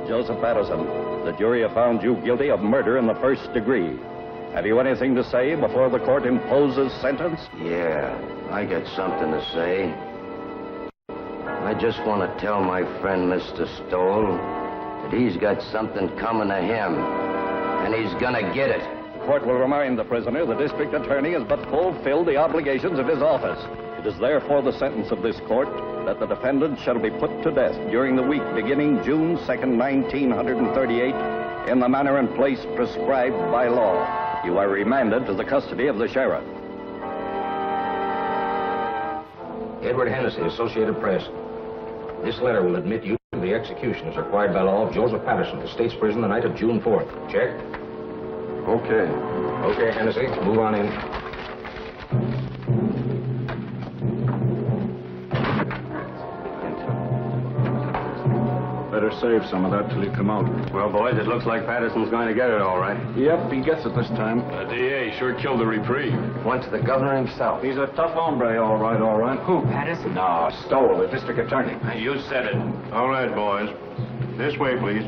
Joseph Patterson, the jury have found you guilty of murder in the first degree. Have you anything to say before the court imposes sentence? Yeah, I got something to say. I just want to tell my friend Mr. Stoll that he's got something coming to him, and he's gonna get it. The court will remind the prisoner the district attorney has but fulfilled the obligations of his office. It is therefore the sentence of this court that the defendant shall be put to death during the week beginning June 2nd, 1938, in the manner and place prescribed by law. You are remanded to the custody of the sheriff. Edward Hennessy, Associated Press. This letter will admit you to the execution as required by law of Joseph Patterson to State's Prison the night of June 4th. Check? Okay. Okay, Hennessy, move on in. Better save some of that till you come out. Well, boys, it looks like Patterson's going to get it all right. Yep, he gets it this time. The DA sure killed the reprieve. Went to the governor himself. He's a tough hombre, all right, all right. Who, Patterson? No, Stoll, the district attorney. You said it. All right, boys. This way, please.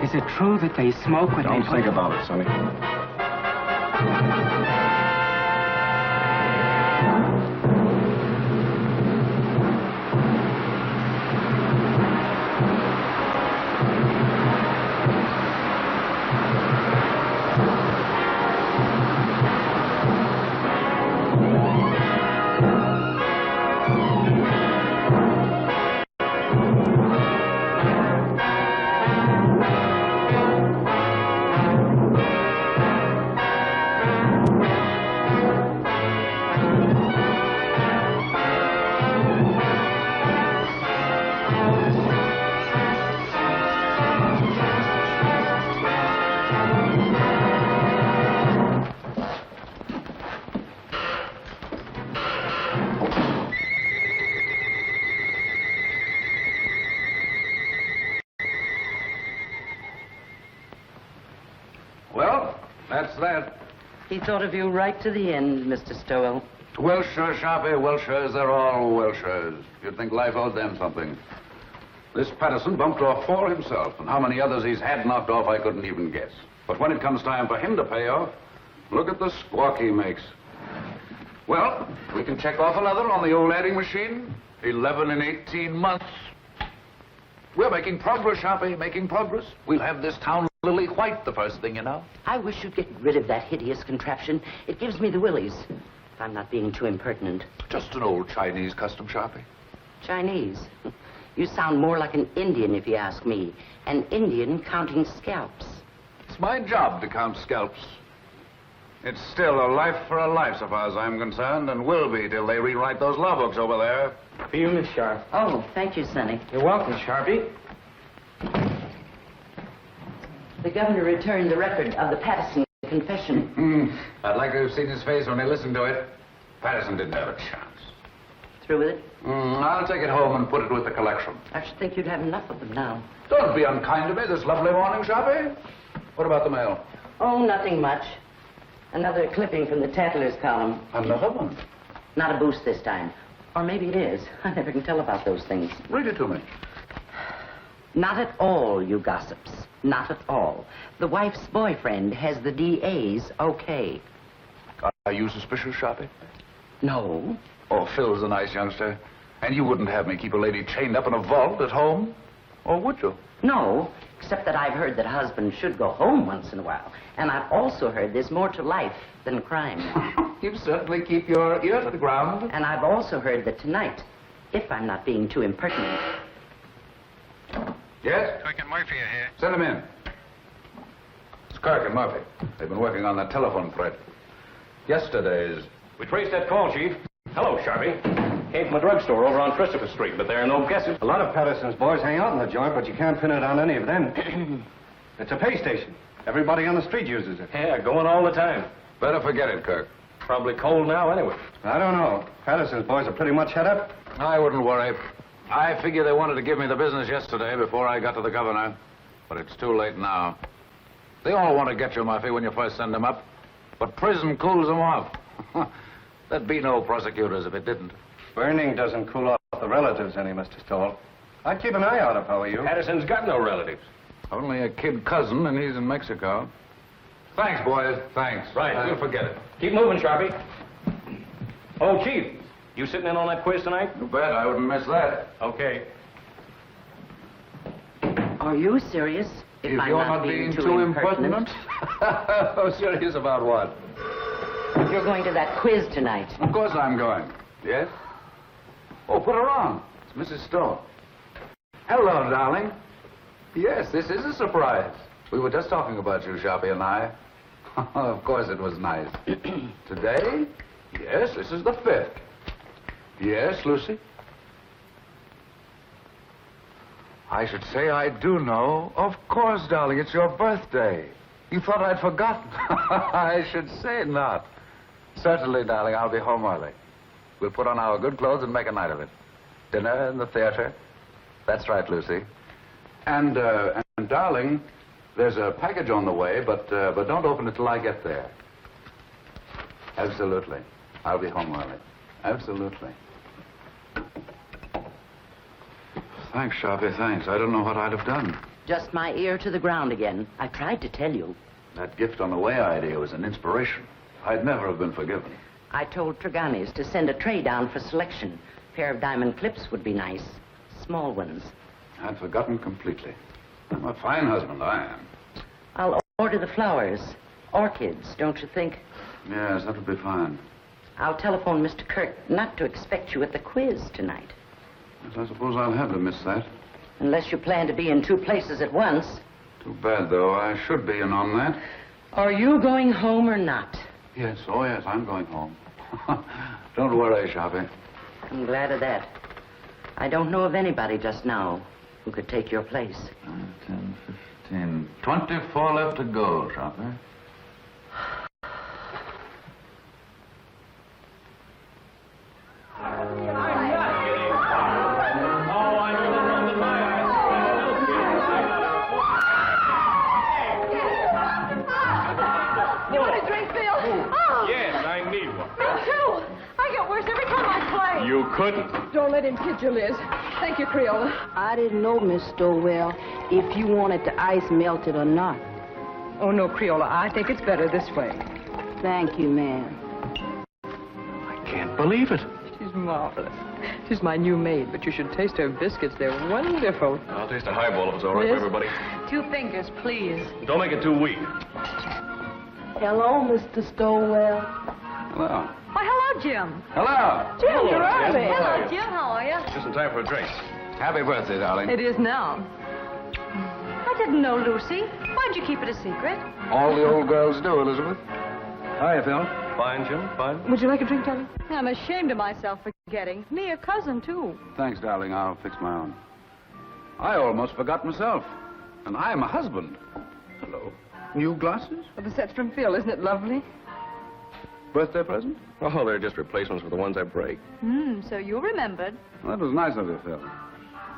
Is it true that they smoke when Don't think about it, Sonny. That. He thought of you right to the end, Mr. Stowell. Welshers, Sharpie, Welshers, they're all Welshers. You'd think life owed them something. This Patterson bumped off 4 himself, and how many others he's had knocked off, I couldn't even guess. But when it comes time for him to pay off, look at the squawk he makes. Well, we can check off another on the old adding machine. 11 in 18 months. We're making progress, Sharpie, making progress. We'll have this town lily white the first thing you know. I wish you'd get rid of that hideous contraption. It gives me the willies. If I'm not being too impertinent. Just an old Chinese custom, Sharpie. Chinese? You sound more like an Indian, if you ask me. An Indian counting scalps. It's my job to count scalps. It's still a life for a life, so far as I'm concerned, and will be till they rewrite those law books over there. For you, Miss Sharp. Oh, thank you, Sonny. You're welcome, Sharpie. The governor returned the record of the Patterson confession. I'd like to have seen his face when they listened to it. Patterson didn't have a chance. Through with it? I'll take it home and put it with the collection. I should think you'd have enough of them now. Don't be unkind to me this lovely morning, Sharpie. What about the mail? Oh, nothing much. Another clipping from the Tattlers column. Another one? Not a boost this time. Or maybe it is. I never can tell about those things. Read it to me. Not at all, you gossips. Not at all. The wife's boyfriend has the DA's okay. Are you suspicious, Sharpie? No. Oh, Phil's a nice youngster. And you wouldn't have me keep a lady chained up in a vault at home? Or would you? No, except that I've heard that husbands should go home once in a while. And I've also heard there's more to life than crime. You certainly keep your ear to the ground. And I've also heard that tonight, if I'm not being too impertinent... Yes? Kirk and Murphy are here. Send him in. It's Kirk and Murphy. They've been working on that telephone thread. Yesterday's... We traced that call, Chief. Hello, Sharpie. Came from a drugstore over on Christopher Street, but there are no guesses. A lot of Patterson's boys hang out in the joint, but you can't pin it on any of them. It's a pay station. Everybody on the street uses it. Yeah, going all the time. Better forget it, Kirk. Probably cold now anyway. I don't know. Patterson's boys are pretty much head up. I wouldn't worry. I figure they wanted to give me the business yesterday before I got to the governor. But it's too late now. They all want to get you, Murphy, when you first send them up. But prison cools them off. There'd be no prosecutors if it didn't. Burning doesn't cool off the relatives any, Mr. Stoll. I'd keep an eye out if I were you. Patterson's got no relatives. Only a kid cousin, and he's in Mexico. Thanks, boys. Thanks. Right. We'll forget it. Keep moving, Sharpie. Oh, Chief, you sitting in on that quiz tonight? You bet. I wouldn't miss that. Okay. Are you serious? If I'm you're not being too impertinent. Oh, serious about what? You're going to that quiz tonight. Of course I'm going. Yes? Oh, put her on. It's Mrs. Stoll. Hello, darling. Yes, this is a surprise. We were just talking about you, Sharpie and I. Of course it was nice. Today? Yes, this is the 5th. Yes, Lucy? I should say I do know. Of course, darling, it's your birthday. You thought I'd forgotten. I should say not. Certainly, darling, I'll be home early. We'll put on our good clothes and make a night of it. Dinner in the theater. That's right, Lucy. And darling, there's a package on the way, but don't open it till I get there. Absolutely. I'll be home early. Absolutely. Thanks, Sharpie, thanks. I don't know what I'd have done. Just my ear to the ground again. I tried to tell you. That gift on the way idea was an inspiration. I'd never have been forgiven. I told Treganis to send a tray down for selection. A pair of diamond clips would be nice. Small ones. I'd forgotten completely. I'm a fine husband, I am. I'll order the flowers. Orchids, don't you think? Yes, that would be fine. I'll telephone Mr. Kirk not to expect you at the quiz tonight. Yes, I suppose I'll have to miss that. Unless you plan to be in 2 places at once. Too bad, though. I should be in on that. Are you going home or not? Yes, oh yes, I'm going home. Don't worry, Sharpie. I'm glad of that. I don't know of anybody just now who could take your place. 10, 15, 24 left to go, Sharpie. You couldn't. Don't let him kid you, Liz. Thank you, Creola. I didn't know, Miss Stowell, if you wanted the ice melted or not. Oh, no, Creola. I think it's better this way. Thank you, ma'am. I can't believe it. She's marvelous. She's my new maid, but you should taste her biscuits. They're wonderful. I'll taste a highball if it's all right for everybody. 2 fingers, please. Don't make it too weak. Hello, Mr. Stowell. Hello. Why, hello, Jim. Hello. Jim, you're early. Hello, Jim. How are you? Just in time for a drink. Happy birthday, darling. It is now. I didn't know, Lucy. Why'd you keep it a secret? All the old girls do, Elizabeth. Hiya, Phil. Fine, Jim, fine. Would you like a drink, darling? I'm ashamed of myself for forgetting. Me, a cousin, too. Thanks, darling. I'll fix my own. I almost forgot myself. And I'm a husband. Hello. New glasses? Well, the set's from Phil. Isn't it lovely? Birthday present? Oh, they're just replacements for the ones I break. So you remembered. Well, that was nice of you, Phil.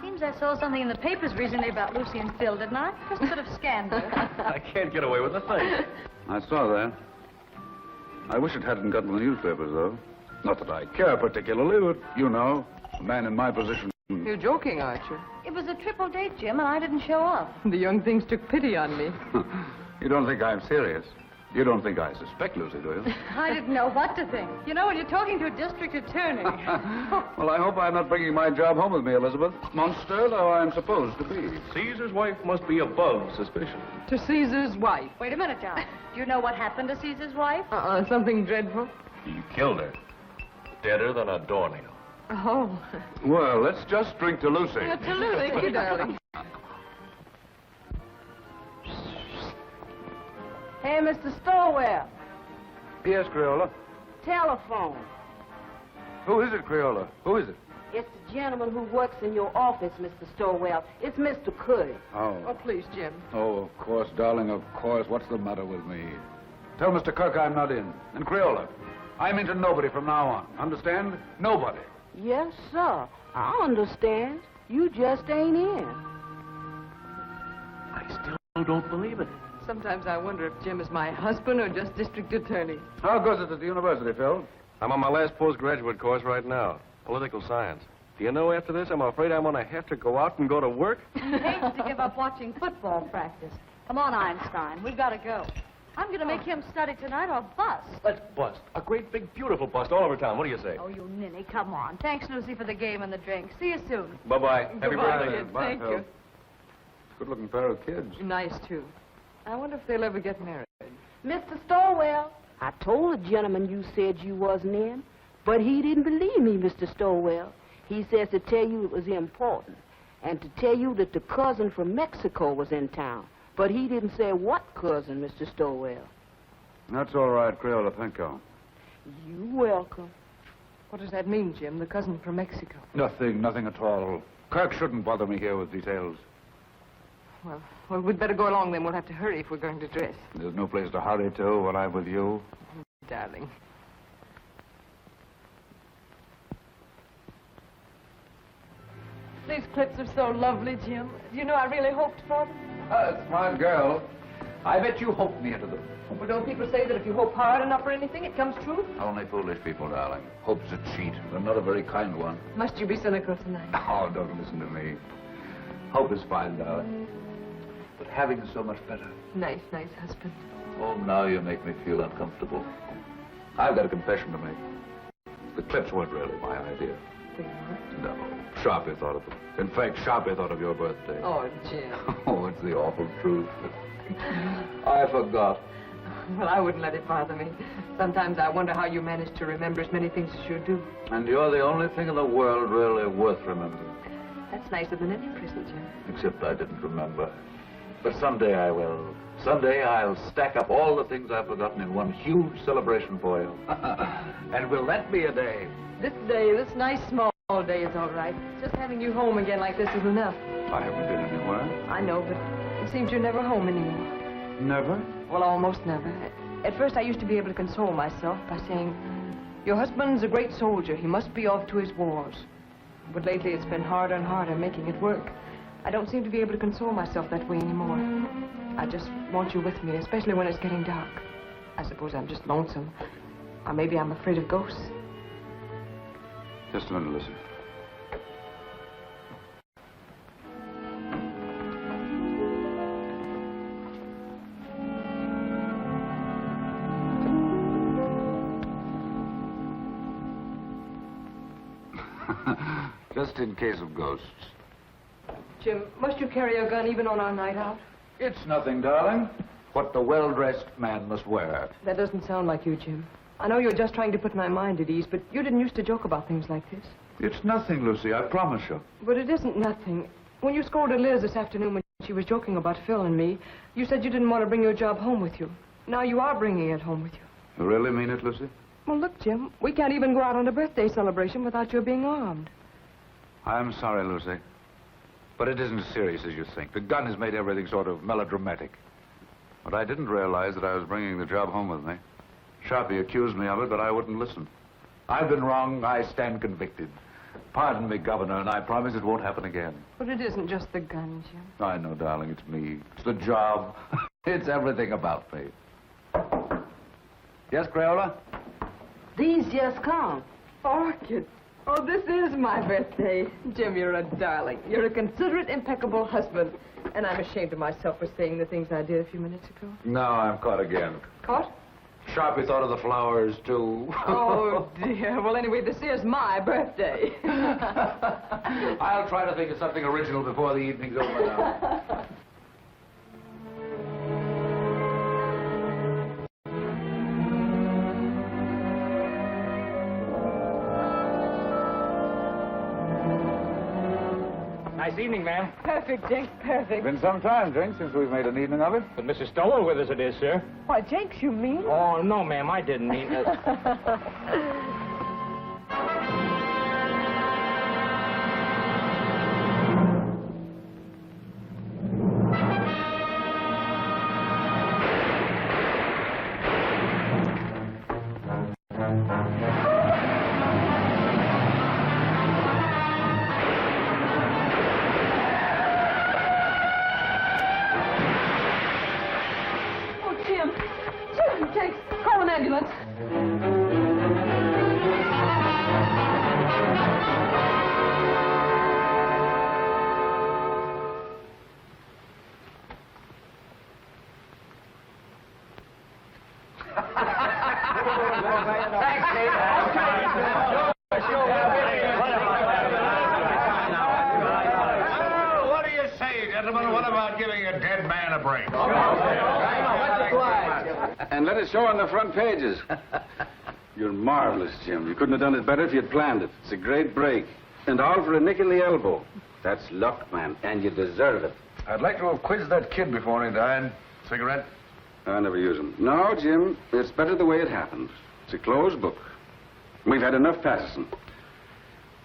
Seems I saw something in the papers recently about Lucy and Phil, didn't I? Just a bit of scandal. I can't get away with a thing. I saw that. I wish it hadn't gotten the newspapers, though. Not that I care particularly, but, you know, a man in my position You're joking, aren't you? It was a triple date, Jim, and I didn't show up. The young things took pity on me. You don't think I'm serious? You don't think I suspect Lucy, do you? I didn't know what to think. You know, when you're talking to a district attorney. Well, I hope I'm not bringing my job home with me, Elizabeth. Monster, though I'm supposed to be. Caesar's wife must be above suspicion. To Caesar's wife. Wait a minute, John. Do you know what happened to Caesar's wife? Something dreadful. He killed her. Deader than a doornail. Oh. Well, let's just drink to Lucy. To Lucy. Thank you, darling. Hey, Mr. Stowell. Yes, Crayola. Telephone. Who is it, Crayola? Who is it? It's the gentleman who works in your office, Mr. Stowell. It's Mr. Curry. Oh, please, Jim. Oh, of course, darling, of course. What's the matter with me? Tell Mr. Kirk I'm not in. And Crayola, I'm into nobody from now on. Understand? Nobody. Yes, sir. I understand. You just ain't in. I still don't believe it. Sometimes I wonder if Jim is my husband or just district attorney. How goes it at the university, Phil? I'm on my last postgraduate course right now. Political science. Do you know, after this, I'm afraid I'm going to have to go out and go to work? He hates to give up watching football practice. Come on, Einstein. We've got to go. I'm going to make him study tonight or bust. Let's bust. A great, big, beautiful bust all over town. What do you say? Oh, you ninny, come on. Thanks, Lucy, for the game and the drink. See you soon. Bye-bye. Happy Goodbye, birthday. kid. Thank you. Good-looking pair of kids. Nice, too. I wonder if they'll ever get married. Mr. Stowell, I told the gentleman you said you wasn't in, but he didn't believe me, Mr. Stowell. He says to tell you it was important, and to tell you that the cousin from Mexico was in town. But he didn't say what cousin, Mr. Stowell. That's all right, Crayola. Thank you. You're welcome. What does that mean, Jim? The cousin from Mexico? Nothing at all. Kirk shouldn't bother me here with details. Well, we'd better go along then. We'll have to hurry if we're going to dress. There's no place to hurry to when I'm with you. Darling. These clips are so lovely, Jim. You know, I really hoped for them. Smart girl. I bet you hoped me into them. Well, don't people say that if you hope hard enough for anything, it comes true? Only foolish people, darling. Hope's a cheat, but not a very kind one. Must you be cynical tonight? Oh, don't listen to me. Hope is fine, darling. But having is so much better. Nice husband. Oh, now you make me feel uncomfortable. I've got a confession to make. The clips weren't really my idea. They weren't? No. Sharpie thought of them. In fact, Sharpie thought of your birthday. Oh, Jim. Oh, it's the awful truth. I forgot. Well, I wouldn't let it bother me. Sometimes I wonder how you manage to remember as many things as you do. And you're the only thing in the world really worth remembering. That's nicer than any present, Jim. Except I didn't remember. But someday I will. Someday I'll stack up all the things I've forgotten in one huge celebration for you. And will that be a day? This day, this nice small day is all right. Just having you home again like this is enough. I haven't been anywhere. I know, but it seems you're never home anymore. Never? Well, almost never. At first, I used to be able to console myself by saying, your husband's a great soldier. He must be off to his wars. But lately, it's been harder and harder making it work. I don't seem to be able to console myself that way anymore. I just want you with me, especially when it's getting dark. I suppose I'm just lonesome. Or maybe I'm afraid of ghosts. Just a minute, listen. Just in case of ghosts. Jim, must you carry a gun even on our night out? It's nothing, darling. What the well-dressed man must wear. That doesn't sound like you, Jim. I know you're just trying to put my mind at ease, but you didn't used to joke about things like this. It's nothing, Lucy, I promise you. But it isn't nothing. When you scolded Liz this afternoon when she was joking about Phil and me, you said you didn't want to bring your job home with you. Now you are bringing it home with you. You really mean it, Lucy? Well, look, Jim, we can't even go out on a birthday celebration without your being armed. I'm sorry, Lucy. But it isn't as serious as you think. The gun has made everything sort of melodramatic. But I didn't realize that I was bringing the job home with me. Sharpie accused me of it, but I wouldn't listen. I've been wrong. I stand convicted. Pardon me, Governor, and I promise it won't happen again. But it isn't just the gun, Jim. I know, darling, it's me. It's the job. It's everything about me. Yes, Crayola? These just come. Orchid. Oh, this is my birthday. Jim, you're a darling. You're a considerate, impeccable husband. And I'm ashamed of myself for saying the things I did a few minutes ago. Now I'm caught again. Caught? Sharpie thought of the flowers, too. Oh, dear. Well, anyway, this is my birthday. I'll try to think of something original before the evening's over now. Nice evening, ma'am. Perfect, Jenks, perfect. Been some time, Drink, since we've made an evening of it. But Mrs. Stowell with us it is, sir. Why, Jenks, you mean? Oh, no, ma'am, I didn't mean it. What do you say, gentlemen? What about giving a dead man a break? And let it show on the front pages. You're marvelous, Jim. You couldn't have done it better if you'd planned it. It's a great break. And all for a nick in the elbow. That's luck, man, and you deserve it. I'd like to have quizzed that kid before he died. Cigarette? I never use them. No, Jim, it's better the way it happened. It's a closed book. We've had enough Patterson.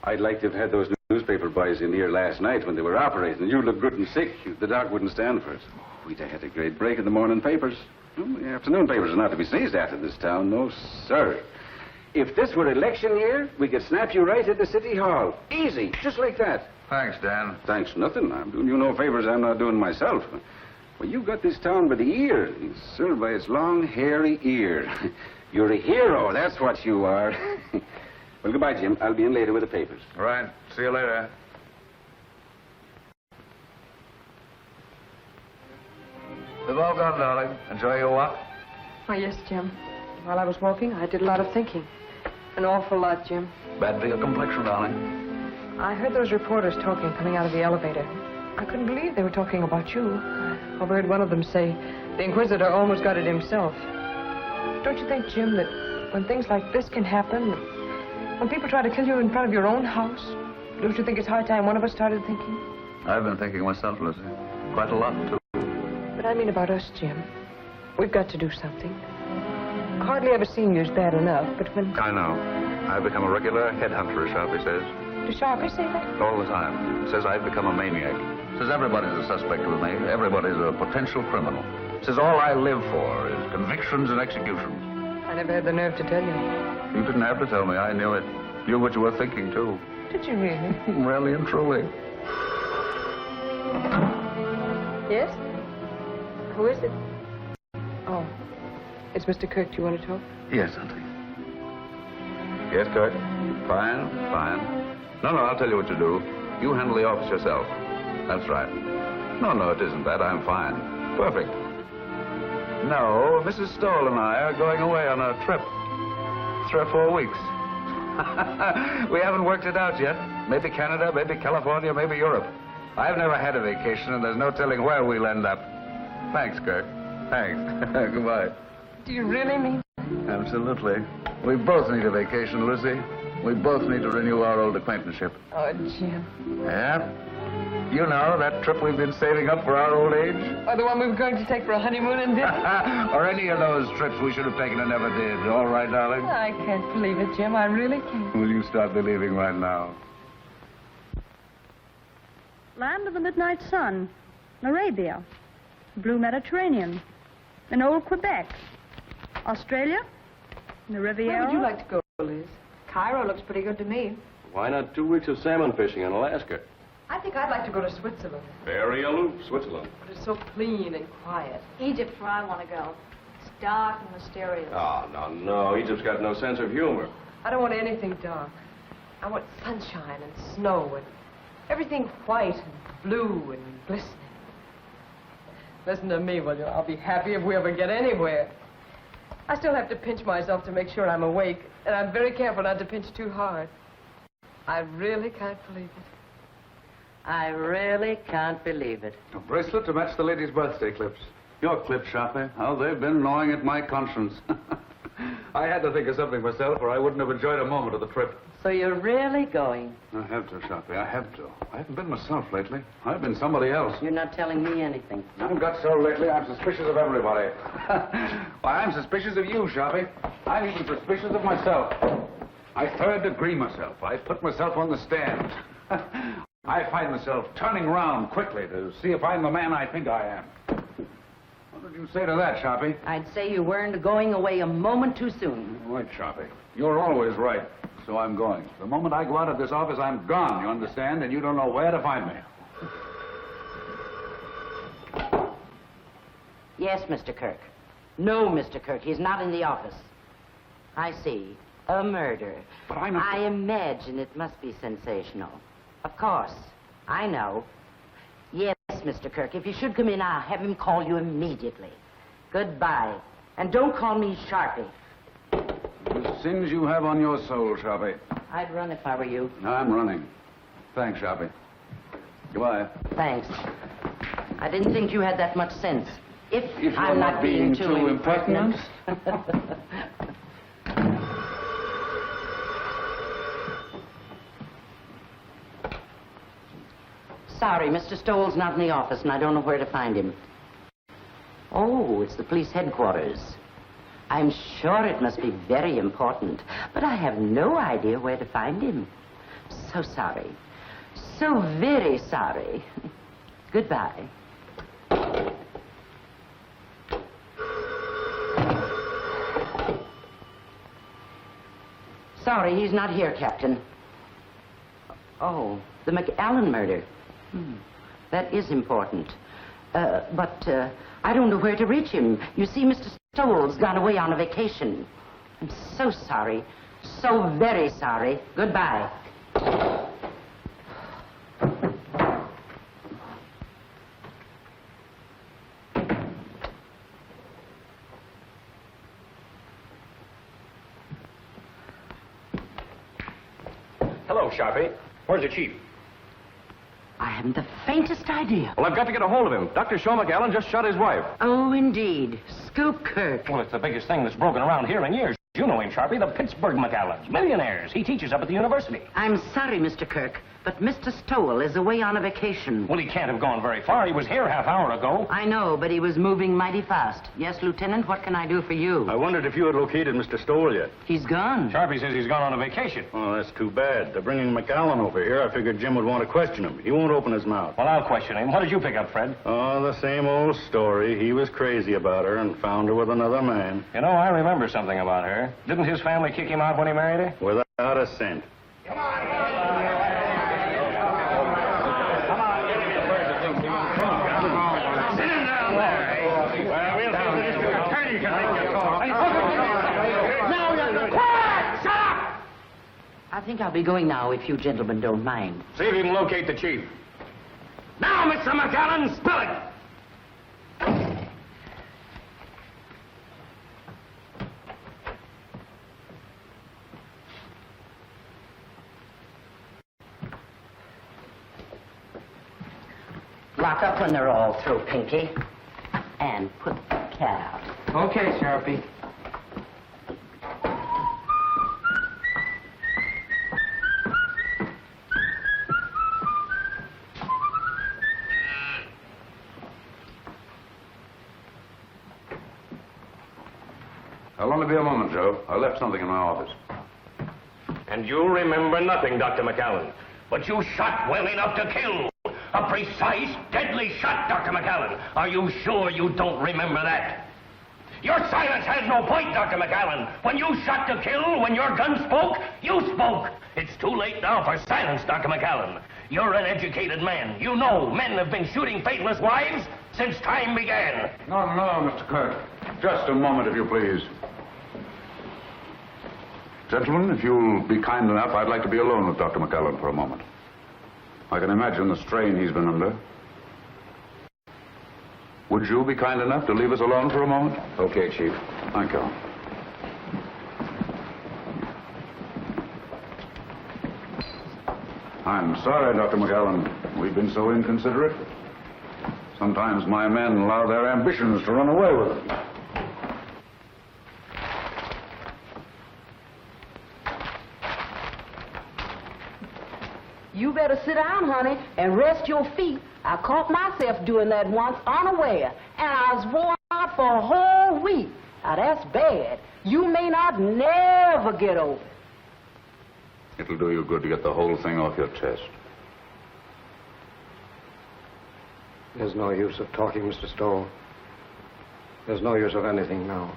I'd like to have had those newspaper boys in here last night when they were operating. You look good and sick. The doc wouldn't stand for it. Oh, we'd have had a great break in the morning papers. The afternoon papers are not to be sneezed at in this town. No, sir. If this were election year, we could snap you right at the city hall. Easy, just like that. Thanks, Dan. Thanks nothing. I'm doing you no favors I'm not doing myself. Well, you've got this town by the ear. It's served by its long, hairy ear. You're a hero, that's what you are. Well, goodbye, Jim. I'll be in later with the papers. All right. See you later. They've all gone, darling. Enjoy your walk. Oh, yes, Jim. While I was walking, I did a lot of thinking. An awful lot, Jim. Bad for your complexion, darling. I heard those reporters talking coming out of the elevator. I couldn't believe they were talking about you. I overheard one of them say, the Inquisitor almost got it himself. Don't you think, Jim, that when things like this can happen, when people try to kill you in front of your own house, don't you think it's high time one of us started thinking? I've been thinking myself, Lucy. Quite a lot, too. But I mean about us, Jim. We've got to do something. Hardly ever seeing you is bad enough, but when... I know. I've become a regular headhunter, Sharpie says. Does Sharpie say that? All the time. Says I've become a maniac. Says everybody's a suspect with me. Everybody's a potential criminal. Says all I live for is convictions and executions. I never had the nerve to tell you. You didn't have to tell me. I knew it. Knew what you were thinking, too. Did you really? Really and truly. Yes? Who is it? Oh, it's Mr. Kirk. Do you want to talk? Yes, Auntie. Yes, Kirk. Fine, fine. No, I'll tell you what to do. You handle the office yourself. That's right. No, it isn't that. I'm fine. Perfect. No, Mrs. Stoll and I are going away on a trip. 3 or 4 weeks. We haven't worked it out yet. Maybe Canada, maybe California, maybe Europe. I've never had a vacation, and there's no telling where we'll end up. Thanks, Kirk. Thanks. Goodbye. Do you really mean that? Absolutely. We both need a vacation, Lucy. We both need to renew our old acquaintanceship. Oh, Jim. Yeah? You know, that trip we've been saving up for our old age? Or the one we were going to take for a honeymoon and dinner? Or any of those trips we should have taken and never did. All right, darling? I can't believe it, Jim. I really can't. Will you start believing right now? Land of the midnight sun, Arabia, blue Mediterranean, in old Quebec, Australia, the Riviera. Where would you like to go, Liz? Cairo looks pretty good to me. Why not 2 weeks of salmon fishing in Alaska? I think I'd like to go to Switzerland. Very aloof, Switzerland. But it's so clean and quiet. Egypt, where I want to go. It's dark and mysterious. Oh, no. Egypt's got no sense of humor. I don't want anything dark. I want sunshine and snow and everything white and blue and glistening. Listen to me, will you? I'll be happy if we ever get anywhere. I still have to pinch myself to make sure I'm awake, and I'm very careful not to pinch too hard. I really can't believe it. I really can't believe it. A bracelet to match the lady's birthday clips. Your clips, Sharpie. How they've been gnawing at my conscience. I had to think of something myself, or I wouldn't have enjoyed a moment of the trip. So you're really going? I have to, Sharpie. I have to. I haven't been myself lately. I've been somebody else. You're not telling me anything. I've got so lately, I'm suspicious of everybody. Why, I'm suspicious of you, Sharpie. I'm even suspicious of myself. I third degree myself. I put myself on the stand. I find myself turning around quickly to see if I'm the man I think I am. What would you say to that, Sharpie? I'd say you weren't going away a moment too soon. Right, Sharpie. You're always right. So I'm going. The moment I go out of this office, I'm gone, you understand? And you don't know where to find me. Yes, Mr. Kirk. No, Mr. Kirk, he's not in the office. I see. A murder. But I'm not... I imagine it must be sensational. Of course. I know. Yes, Mr. Kirk, if you should come in, I'll have him call you immediately. Goodbye. And don't call me Sharpie. The sins you have on your soul, Sharpie. I'd run if I were you. I'm running. Thanks, Sharpie. Goodbye. Thanks. I didn't think you had that much sense. If you're I'm not being too impertinent. Sorry, Mr. Stoll's not in the office, and I don't know where to find him. Oh, it's the police headquarters. I'm sure it must be very important, but I have no idea where to find him. So sorry. So very sorry. Goodbye. Sorry, he's not here, Captain. Oh, the McAllen murder. That is important. But I don't know where to reach him. You see, Mr. Stoll's gone away on a vacation. I'm so sorry. So very sorry. Goodbye. Hello, Sharpie. Where's the chief? I haven't the faintest idea. Well, I've got to get a hold of him. Dr. Shaw McAllen just shot his wife. Oh, indeed. Scoop Kirk. Well, it's the biggest thing that's broken around here in years. You know him, Sharpie, the Pittsburgh McAllens. Millionaires. He teaches up at the university. I'm sorry, Mr. Kirk, but Mr. Stowell is away on a vacation. Well, he can't have gone very far. He was here half hour ago. I know, but he was moving mighty fast. Yes, Lieutenant, what can I do for you? I wondered if you had located Mr. Stowell yet. He's gone. Sharpie says he's gone on a vacation. Oh, that's too bad. They're bringing McAllen over here. I figured Jim would want to question him. He won't open his mouth. Well, I'll question him. What did you pick up, Fred? Oh, the same old story. He was crazy about her and found her with another man. You know, I remember something about her. Didn't his family kick him out when he married her? Without a cent. Come on. Sit him down there. Well, we'll have the district attorney can make your call. Now, you're quiet! Shut up! I think I'll be going now, if you gentlemen don't mind. See if you can locate the chief. Now, Mr. McAllen, spill it! Lock up when they're all through, Pinky. And put the cat out. Okay, Sharpie. I'll only be a moment, Joe. I left something in my office. And you remember nothing, Dr. McAllen. But you shot well enough to kill. A precise, deadly shot, Dr. McAllen. Are you sure you don't remember that? Your silence has no point, Dr. McAllen. When you shot to kill, when your gun spoke, you spoke. It's too late now for silence, Dr. McAllen. You're an educated man. You know men have been shooting faithless wives since time began. No, Mr. Kirk. Just a moment, if you please. Gentlemen, if you'll be kind enough, I'd like to be alone with Dr. McCallum for a moment. I can imagine the strain he's been under. Would you be kind enough to leave us alone for a moment? Okay, Chief. Thank you. I'm sorry, Dr. McCallum. We've been so inconsiderate. Sometimes my men allow their ambitions to run away with them. You better sit down, honey, and rest your feet. I caught myself doing that once unaware, and I was worn out for a whole week. Now, that's bad. You may not never get over it. It'll do you good to get the whole thing off your chest. There's no use of talking, Mr. Stoll. There's no use of anything now.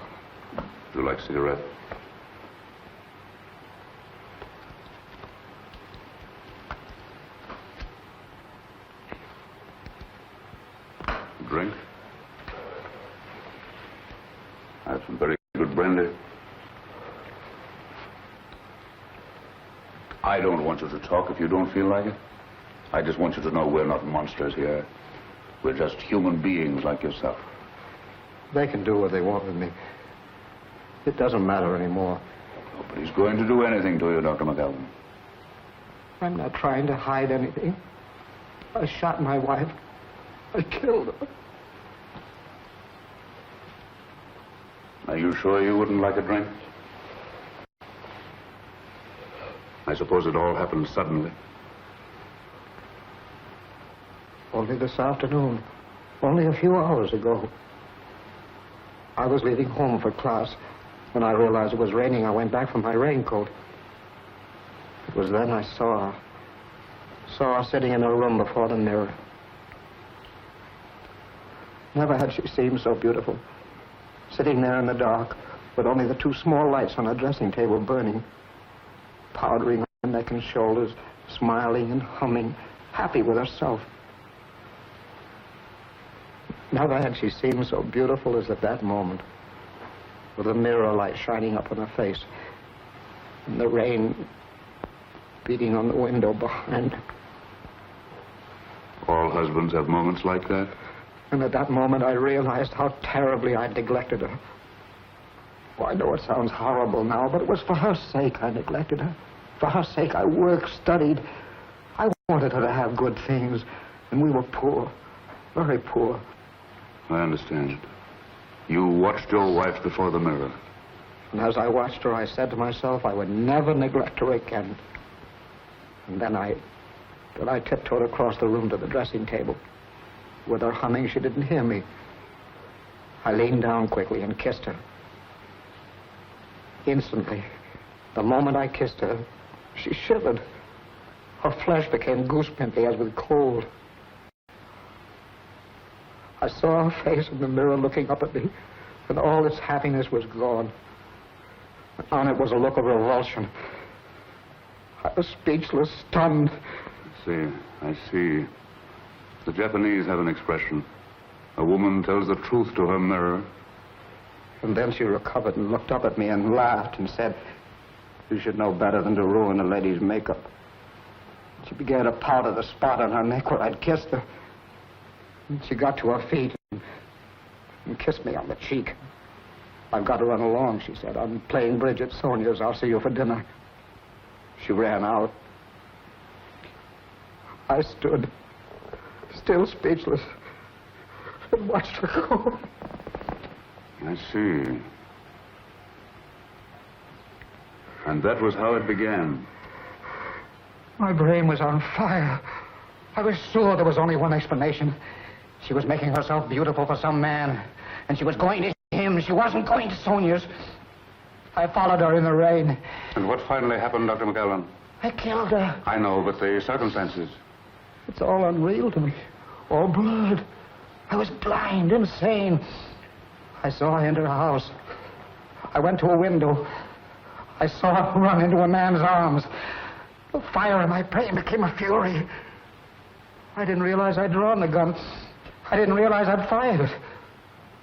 Would you like a cigarette? Drink? I have some very good brandy. I don't want you to talk if you don't feel like it. I just want you to know we're not monsters here. We're just human beings like yourself. They can do what they want with me. It doesn't matter anymore. Nobody's going to do anything to you, Dr. McCallum. I'm not trying to hide anything. I shot my wife. I killed her. Are you sure you wouldn't like a drink? I suppose it all happened suddenly. Only this afternoon. Only a few hours ago. I was leaving home for class. When I realized it was raining, I went back for my raincoat. It was then I saw her sitting in her room before the mirror. Never had she seemed so beautiful. Sitting there in the dark, with only the two small lights on her dressing table burning. Powdering her neck and shoulders, smiling and humming, happy with herself. Never had she seemed so beautiful as at that moment, with the mirror light shining up on her face, and the rain beating on the window behind her. All husbands have moments like that. And at that moment, I realized how terribly I'd neglected her. Oh, I know it sounds horrible now, but it was for her sake I neglected her. For her sake, I worked, studied. I wanted her to have good things, and we were poor, very poor. I understand. You watched your wife before the mirror. And as I watched her, I said to myself I would never neglect her again. And then I tiptoed across the room to the dressing table. With her humming, she didn't hear me. I leaned down quickly and kissed her. Instantly, the moment I kissed her, she shivered. Her flesh became goose-pimply as with cold. I saw her face in the mirror looking up at me, and all its happiness was gone. On it was a look of revulsion. I was speechless, stunned. I see. The Japanese have an expression. A woman tells the truth to her mirror. And then she recovered and looked up at me and laughed and said, "You should know better than to ruin a lady's makeup." She began to powder the spot on her neck where I'd kissed her. And she got to her feet and kissed me on the cheek. "I've got to run along," she said. "I'm playing bridge at Sonia's. I'll see you for dinner." She ran out. I stood, still speechless, and watched her go. I see. And that was how it began. My brain was on fire. I was sure there was only one explanation. She was making herself beautiful for some man, and she was going to him. She wasn't going to Sonia's. I followed her in the rain. And what finally happened, Dr. McCallum? I killed her. I know, but the circumstances. It's all unreal to me. All blurred. I was blind, insane. I saw her enter her house. I went to a window. I saw her run into a man's arms. The fire in my brain became a fury. I didn't realize I'd drawn the gun. I didn't realize I'd fired it.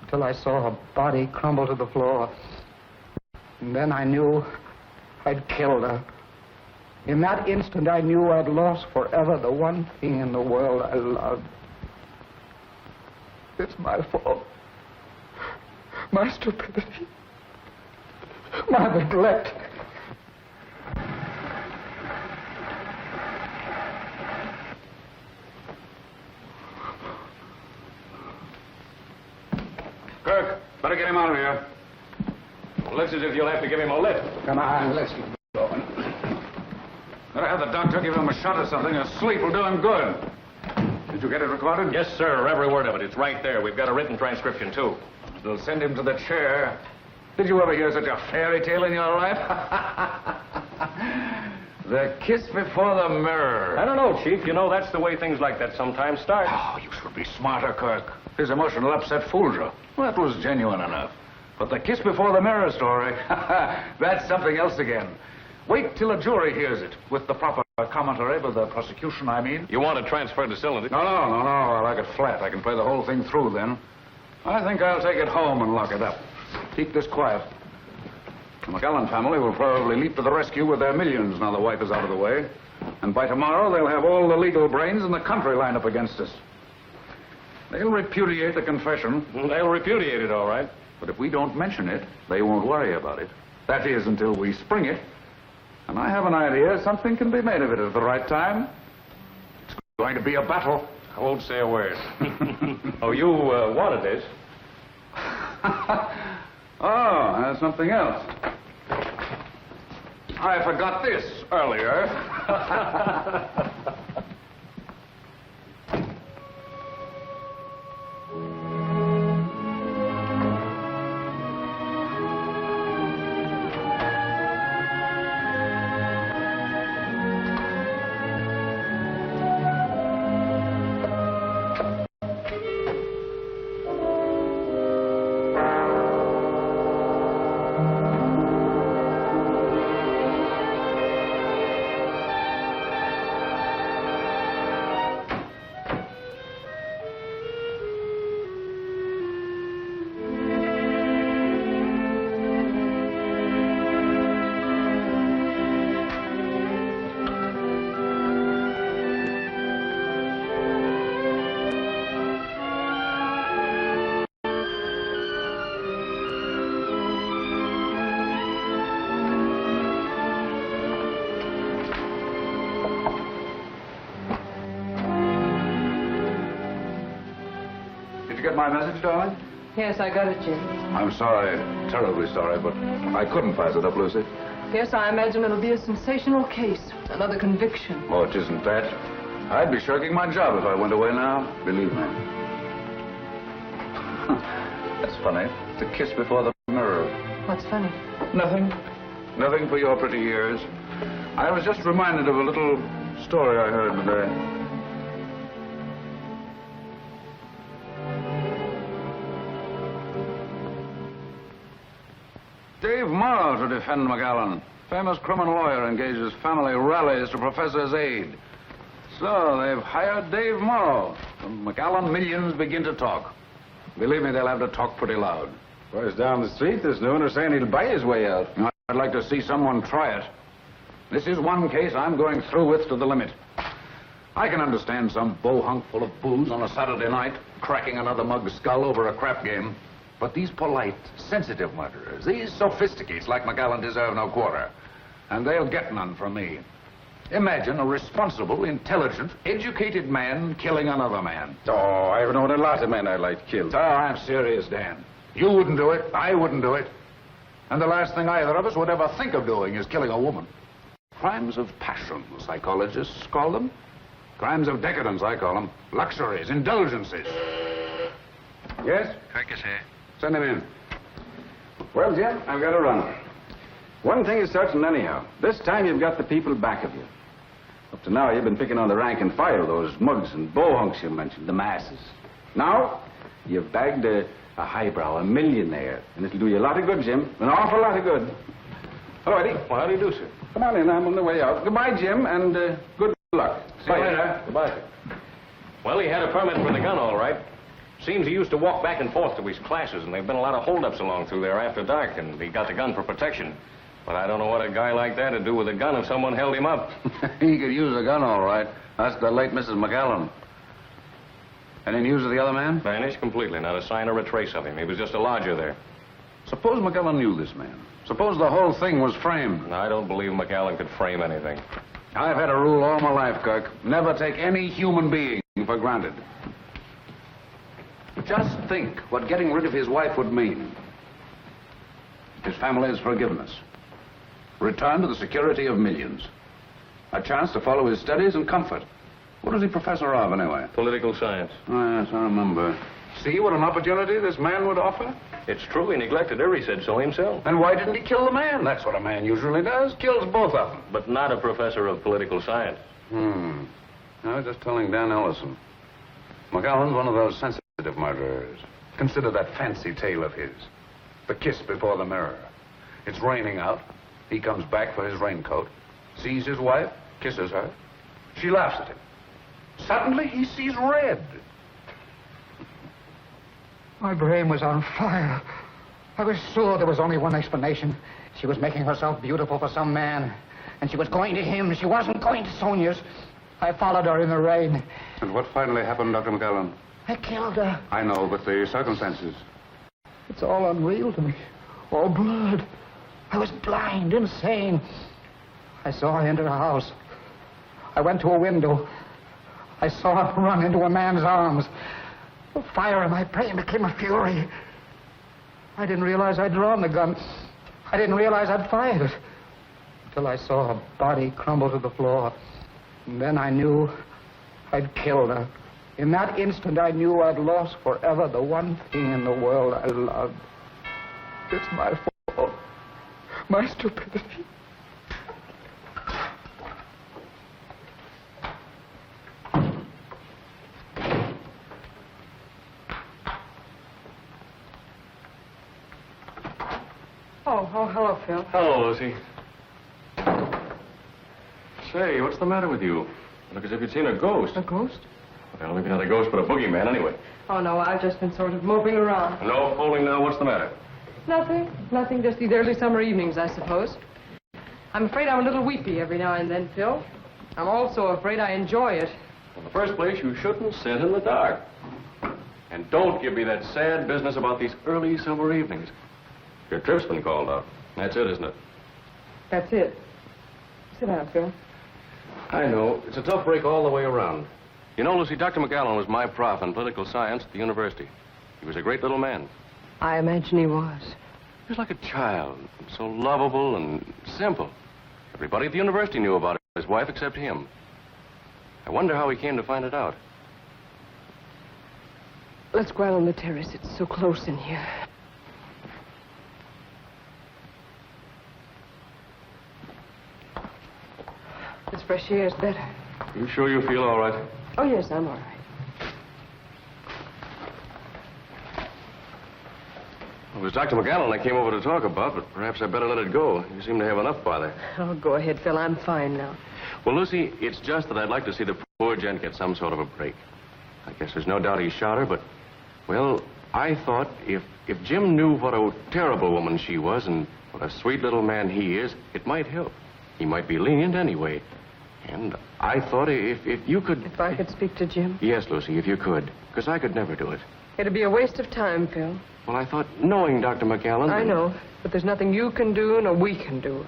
Until I saw her body crumble to the floor. And then I knew I'd killed her. In that instant, I knew I'd lost forever the one thing in the world I loved. It's my fault. My stupidity. My neglect. Kirk, better get him out of here. Looks as if you'll have to give him a lift. Come on, let's get going. Better have the doctor give him a shot or something. A sleep will do him good. Did you get it recorded? Yes, sir. Every word of it. It's right there. We've got a written transcription, too. They'll send him to the chair. Did you ever hear such a fairy tale in your life? The kiss before the mirror. I don't know, Chief. You know, that's the way things like that sometimes start. Oh, you should be smarter, Kirk. His emotional upset fooled you. Well, that was genuine enough. But the kiss before the mirror story, that's something else again. Wait till a jury hears it, with the proper commentary by the prosecution, I mean. You want to transfer the cylinder? No. I like it flat. I can play the whole thing through then. I think I'll take it home and lock it up. Keep this quiet. The McAllen family will probably leap to the rescue with their millions now the wife is out of the way. And by tomorrow, they'll have all the legal brains in the country lined up against us. They'll repudiate the confession. They'll repudiate it, all right. But if we don't mention it, they won't worry about it. That is, until we spring it. And I have an idea something can be made of it at the right time. It's going to be a battle. I won't say a word. Oh, you wanted this. Oh, that's something else. I forgot this earlier. Get my message, darling? Yes, I got it, Jim. I'm sorry, terribly sorry, but I couldn't pass it up, Lucy. Yes, I imagine it'll be a sensational case. Another conviction. Oh, it isn't that. I'd be shirking my job if I went away now, believe me. That's funny. It's a kiss before the mirror. What's funny? Nothing. Nothing for your pretty ears. I was just reminded of a little story I heard today. Dave Morrow to defend McAllen. Famous criminal lawyer engages family rallies to professor's aid. So they've hired Dave Morrow. The McAllen millions begin to talk. Believe me, they'll have to talk pretty loud. Boys down the street this noon are saying he'll buy his way out. I'd like to see someone try it. This is one case I'm going through with to the limit. I can understand some bohunk full of booze on a Saturday night cracking another mug's skull over a crap game. But these polite, sensitive murderers, these sophisticates like McAllen deserve no quarter. And they'll get none from me. Imagine a responsible, intelligent, educated man killing another man. Oh, I've known a lot of men I'd like killed. Oh, I'm serious, Dan. You wouldn't do it. I wouldn't do it. And the last thing either of us would ever think of doing is killing a woman. Crimes of passion, psychologists call them. Crimes of decadence, I call them. Luxuries, indulgences. Yes? Kirk is here. Send him in. Well, Jim, I've got to run. One thing is certain anyhow. This time you've got the people back of you. Up to now, you've been picking on the rank and file, those mugs and bohunks you mentioned, the masses. Now, you've bagged a highbrow, a millionaire, and it'll do you a lot of good, Jim. An awful lot of good. All righty. Well, how do you do, sir? Come on in. I'm on the way out. Goodbye, Jim, and good luck. See you later. Goodbye, sir. Well, he had a permit for the gun, all right. Seems he used to walk back and forth to his classes, and there've been a lot of holdups along through there after dark, and he got the gun for protection. But I don't know what a guy like that would do with a gun if someone held him up. He could use a gun, all right. That's the late Mrs. McAllen. Any news of the other man? Vanished completely. Not a sign or a trace of him. He was just a lodger there. Suppose McAllen knew this man. Suppose the whole thing was framed. I don't believe McAllen could frame anything. I've had a rule all my life, Kirk. Never take any human being for granted. Just think what getting rid of his wife would mean. His family's forgiveness. Return to the security of millions. A chance to follow his studies and comfort. What is he professor of, anyway? Political science. Oh, yes, I remember. See what an opportunity this man would offer? It's true. He neglected her. He said so himself. And why didn't he kill the man? That's what a man usually does. Kills both of them. But not a professor of political science. I was just telling Dan Ellison. McAllen's one of those sensitive murderers. Consider that fancy tale of his. The kiss before the mirror. It's raining out. He comes back for his raincoat, sees his wife, kisses her. She laughs at him. Suddenly, he sees red. My brain was on fire. I was sure there was only one explanation. She was making herself beautiful for some man, and she was going to him. She wasn't going to Sonia's. I followed her in the rain. And what finally happened, Dr. McAllen? I killed her. I know, but the circumstances. It's all unreal to me. All blurred. I was blind, insane. I saw her enter a house. I went to a window. I saw her run into a man's arms. The fire in my brain became a fury. I didn't realize I'd drawn the gun. I didn't realize I'd fired it. Until I saw her body crumble to the floor. And then I knew I'd killed her. In that instant, I knew I'd lost forever the one thing in the world I loved. It's my fault. My stupidity. Oh, hello, Phil. Hello, Lucy. Say, what's the matter with you? You look as if you'd seen a ghost. A ghost? Well, maybe not a ghost, but a boogeyman anyway. Oh, no, I've just been sort of moping around. No fooling now. What's the matter? Nothing, just these early summer evenings, I suppose. I'm afraid I'm a little weepy every now and then, Phil. I'm also afraid I enjoy it. In the first place, you shouldn't sit in the dark. And don't give me that sad business about these early summer evenings. Your trip's been called off. That's it, isn't it? That's it. Sit down, Phil. I know. It's a tough break all the way around. You know, Lucy, Dr. McAllen was my prof in political science at the university. He was a great little man. I imagine he was. He was like a child, so lovable and simple. Everybody at the university knew about his wife except him. I wonder how he came to find it out. Let's go out on the terrace. It's so close in here. This fresh air is better. You sure you feel all right? Oh, yes, I'm all right. It was Dr. McAllen I came over to talk about, but perhaps I better let it go. You seem to have enough bother. Oh, go ahead, Phil. I'm fine now. Well, Lucy, it's just that I'd like to see the poor gent get some sort of a break. I guess there's no doubt he shot her, but, well, I thought if Jim knew what a terrible woman she was and what a sweet little man he is, it might help. He might be lenient anyway. And I thought if you could... If I could speak to Jim? Yes, Lucy, if you could. Because I could never do it. It'd be a waste of time, Phil. Well, I thought, knowing Dr. McAllen... I know, but there's nothing you can do nor we can do.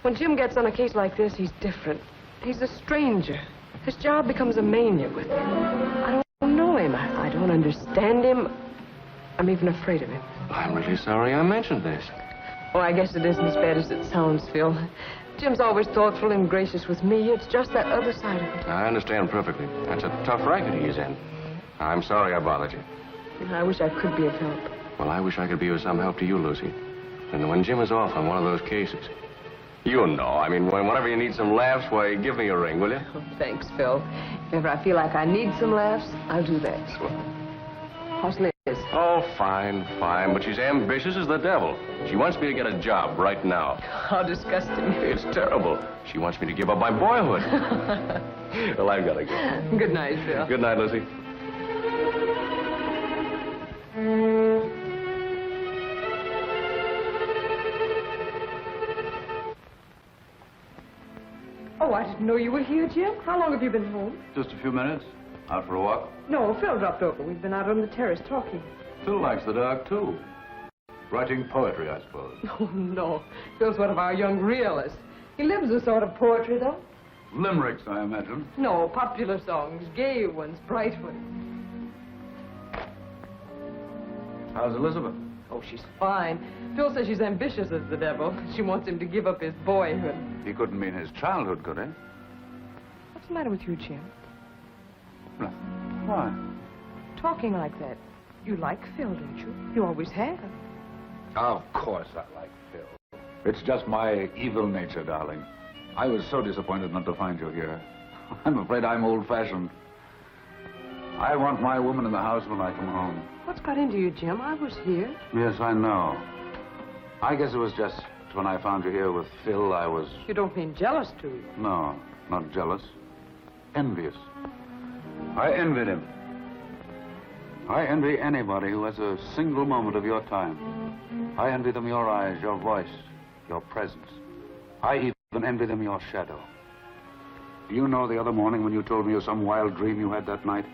When Jim gets on a case like this, he's different. He's a stranger. His job becomes a mania with him. I don't know him. I don't understand him. I'm even afraid of him. I'm really sorry I mentioned this. Oh, I guess it isn't as bad as it sounds, Phil. Jim's always thoughtful and gracious with me. It's just that other side of it. I understand perfectly. That's a tough racket he's in. I'm sorry I bothered you. I wish I could be of help. Well, I wish I could be of some help to you, Lucy. And when Jim is off on one of those cases, you know, I mean, whenever you need some laughs, why, give me a ring, will you? Oh, thanks, Phil. If ever I feel like I need some laughs, I'll do that. Swell. How's Liz? Oh, fine. But she's ambitious as the devil. She wants me to get a job right now. How disgusting. It's terrible. She wants me to give up my boyhood. Well, I've got to go. Good night, Phil. Good night, Lucy. Oh, I didn't know you were here, Jim. How long have you been home? Just a few minutes. Out for a walk? No, Phil dropped over. We've been out on the terrace talking. Phil likes the dark, too. Writing poetry, I suppose. Oh, no. Phil's one of our young realists. He lives a sort of poetry, though. Limericks, I imagine. No, popular songs. Gay ones, bright ones. How's Elizabeth? Oh, she's fine. Phil says she's ambitious as the devil. She wants him to give up his boyhood. He couldn't mean his childhood, could he? What's the matter with you, Jim? Nothing. Why? Talking like that. You like Phil, don't you? You always have. Of course I like Phil. It's just my evil nature, darling. I was so disappointed not to find you here. I'm afraid I'm old-fashioned. I want my woman in the house when I come home. What's got into you, Jim? I was here. Yes, I know. I guess it was just when I found you here with Phil, I was... You don't mean jealous, do you? No, not jealous. Envious. I envied him. I envy anybody who has a single moment of your time. I envy them your eyes, your voice, your presence. I even envy them your shadow. Do you know the other morning when you told me of some wild dream you had that night?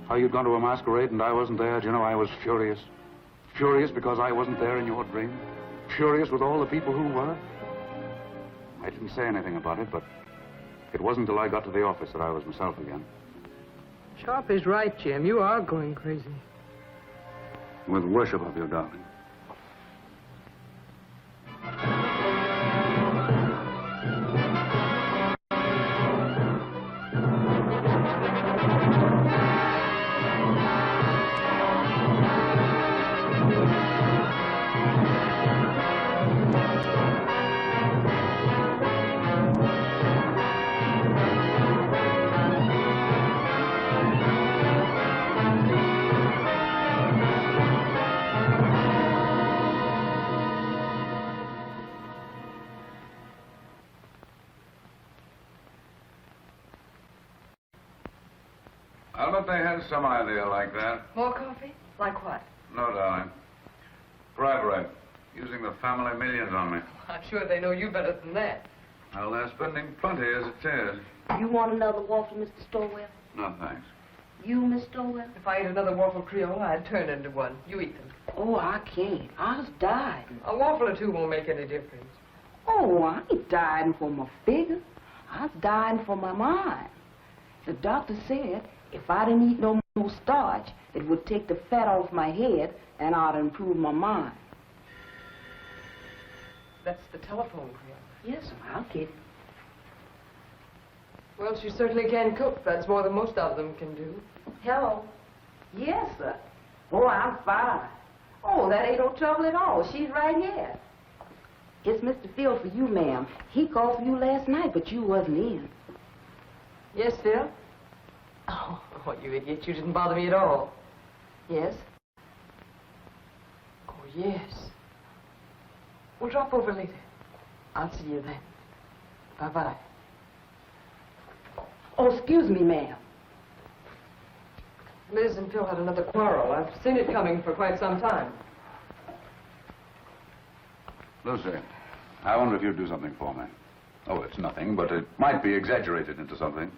How you'd gone to a masquerade and I wasn't there? Do you know, I was furious. Furious because I wasn't there in your dream. Furious with all the people who were. I didn't say anything about it, but it wasn't till I got to the office that I was myself again. Sharp is right, Jim. You are going crazy. With worship of you, darling. I'll bet they had some idea like that. More coffee? Like what? No, darling. Bribery. Using the family millions on me. I'm sure they know you better than that. Well, they're spending plenty as it is. You want another waffle, Mr. Stowell? No, thanks. You, Miss Stowell? If I ate another waffle Creole, I'd turn into one. You eat them. Oh, I can't. I was dying. A waffle or two won't make any difference. Oh, I ain't dying for my figure. I was dying for my mind. The doctor said if I didn't eat no more starch, it would take the fat off my head and I'd improve my mind. That's the telephone, Creole. Yes, I'll get it. Well, she certainly can cook. That's more than most of them can do. Hello? Yes, sir. Oh, I'm fine. Oh, that ain't no trouble at all. She's right here. It's Mr. Phil for you, ma'am. He called for you last night, but you wasn't in. Yes, Phil? Oh, you idiot. You didn't bother me at all. Yes? Oh, yes. We'll drop over later. I'll see you then. Bye-bye. Oh, excuse me, ma'am. Liz and Phil had another quarrel. I've seen it coming for quite some time. Lucy, I wonder if you'd do something for me. Oh, it's nothing, but it might be exaggerated into something.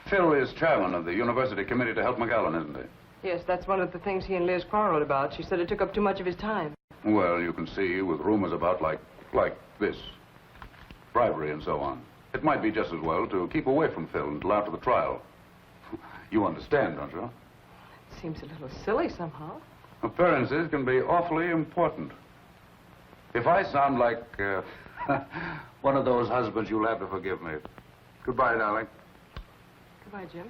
Phil is chairman of the University Committee to help McAllen, isn't he? Yes, that's one of the things he and Liz quarreled about. She said it took up too much of his time. Well, you can see, with rumors about like this, bribery and so on, it might be just as well to keep away from Phil until after the trial. You understand, don't you? It seems a little silly somehow. Appearances can be awfully important. If I sound like one of those husbands, you'll have to forgive me. Goodbye, darling. Goodbye, Jim.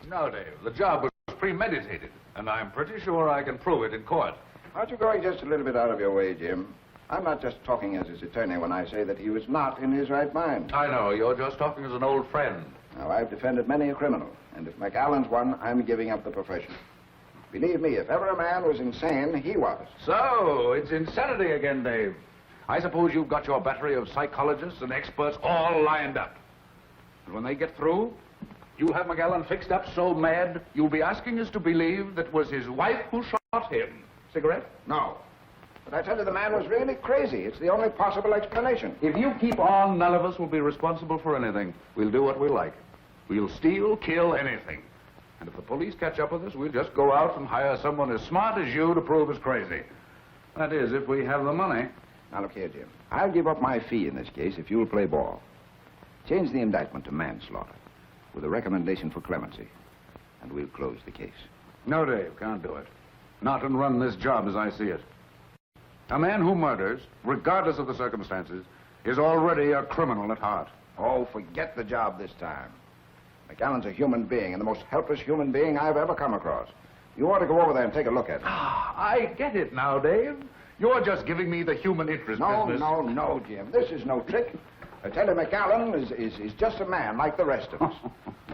No, Dave, the job was premeditated, and I'm pretty sure I can prove it in court. Aren't you going just a little bit out of your way, Jim? I'm not just talking as his attorney when I say that he was not in his right mind. I know, you're just talking as an old friend. Now, I've defended many a criminal, and if McAllen's one, I'm giving up the profession. Believe me, if ever a man was insane, he was. So, it's insanity again, Dave. I suppose you've got your battery of psychologists and experts all lined up. And when they get through, you'll have McAllen fixed up so mad, you'll be asking us to believe that it was his wife who shot him. Cigarette? No. But I tell you, the man was really crazy. It's the only possible explanation. If you keep on, none of us will be responsible for anything. We'll do what we like. We'll steal, kill, anything. And if the police catch up with us, we'll just go out and hire someone as smart as you to prove us crazy. That is, if we have the money. Now, look here, Jim. I'll give up my fee in this case if you'll play ball. Change the indictment to manslaughter with a recommendation for clemency, and we'll close the case. No, Dave, can't do it. Not and run this job as I see it. A man who murders, regardless of the circumstances, is already a criminal at heart. Oh, forget the job this time. McAllen's a human being, and the most helpless human being I've ever come across. You ought to go over there and take a look at him. I get it now, Dave. You're just giving me the human interest business. No, Jim. This is no trick. I tell you, McAllen is just a man like the rest of us.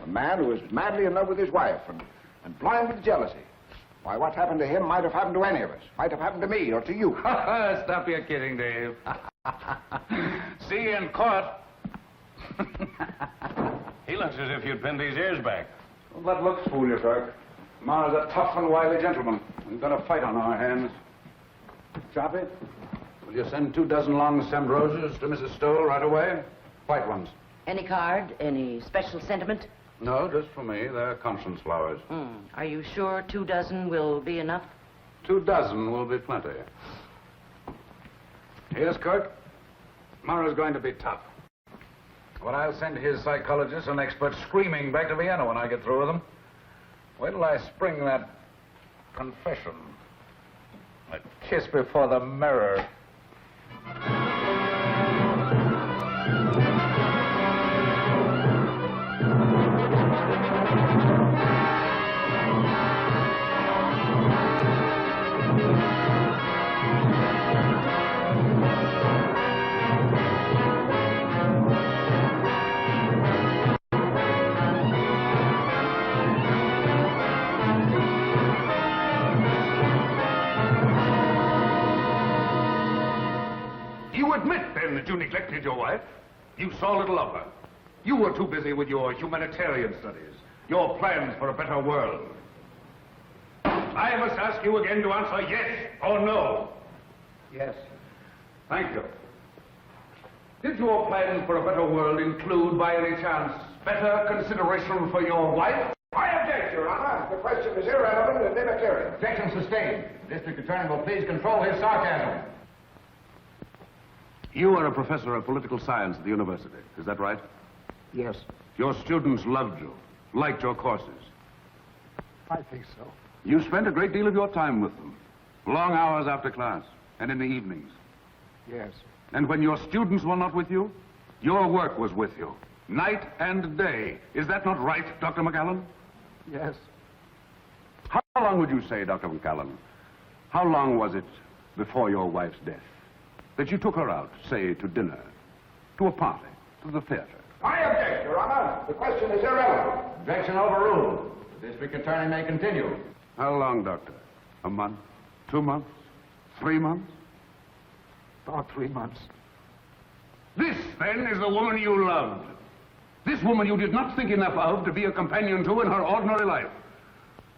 A man who is madly in love with his wife and blind with jealousy. Why, what happened to him might have happened to any of us. Might have happened to me or to you. Stop your kidding, Dave. See you in court. He looks as if you'd pinned his ears back. Well, that looks fool you, Kirk. Mara's a tough and wily gentleman. We've got a fight on our hands. Choppy, will you send 24 long-stemmed roses to Mrs. Stoll right away? White ones. Any card? Any special sentiment? No, just for me. They're conscience flowers. Are you sure 24 will be enough? 24 will be plenty. Here's Kirk. Mara's going to be tough. But I'll send his psychologist and expert screaming back to Vienna when I get through with them. Wait till I spring that confession. A kiss before the mirror. You admit, then, that you neglected your wife? You saw little of her. You were too busy with your humanitarian studies, your plans for a better world. I must ask you again to answer yes or no. Yes. Thank you. Did your plans for a better world include, by any chance, better consideration for your wife? I object, Your Honor. The question is irrelevant and immaterial. Objection sustained. The district attorney will please control his sarcasm. You are a professor of political science at the university, is that right? Yes, Your students loved you, liked your courses. I think so. You spent a great deal of your time with them, long hours after class, and in the evenings. Yes. And when your students were not with you, your work was with you, night and day. Is that not right, Dr. McAllen? Yes. How long would you say, Dr. McAllen, how long was it before your wife's death that you took her out, say, to dinner, to a party, to the theater? I object, Your Honor. The question is irrelevant. Objection overruled. The district attorney may continue. How long, Doctor? A month? 2 months? 3 months? About 3 months. This, then, is the woman you loved. This woman you did not think enough of to be a companion to in her ordinary life.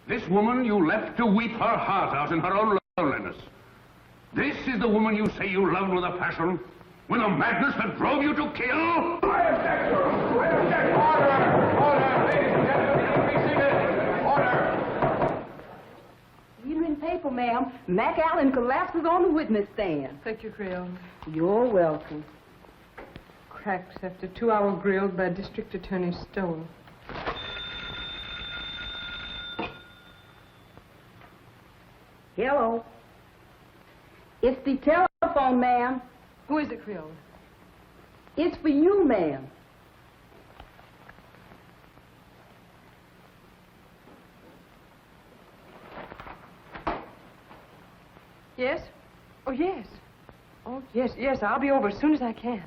This woman you left to weep her heart out in her own loneliness. This is the woman you say you loved with a passion, with a madness that drove you to kill? I object, Your Honor. I object. Order! Order! Ladies and gentlemen, be seated. Order! Evening paper, ma'am. McAllen collapses on the witness stand. Thank you, Creole. You're welcome. Cracks after 2-hour grill by District Attorney Stoll. Hello. It's the telephone, ma'am. Who is it, Creole? It's for you, ma'am. Yes? Oh, yes. Oh, yes, I'll be over as soon as I can.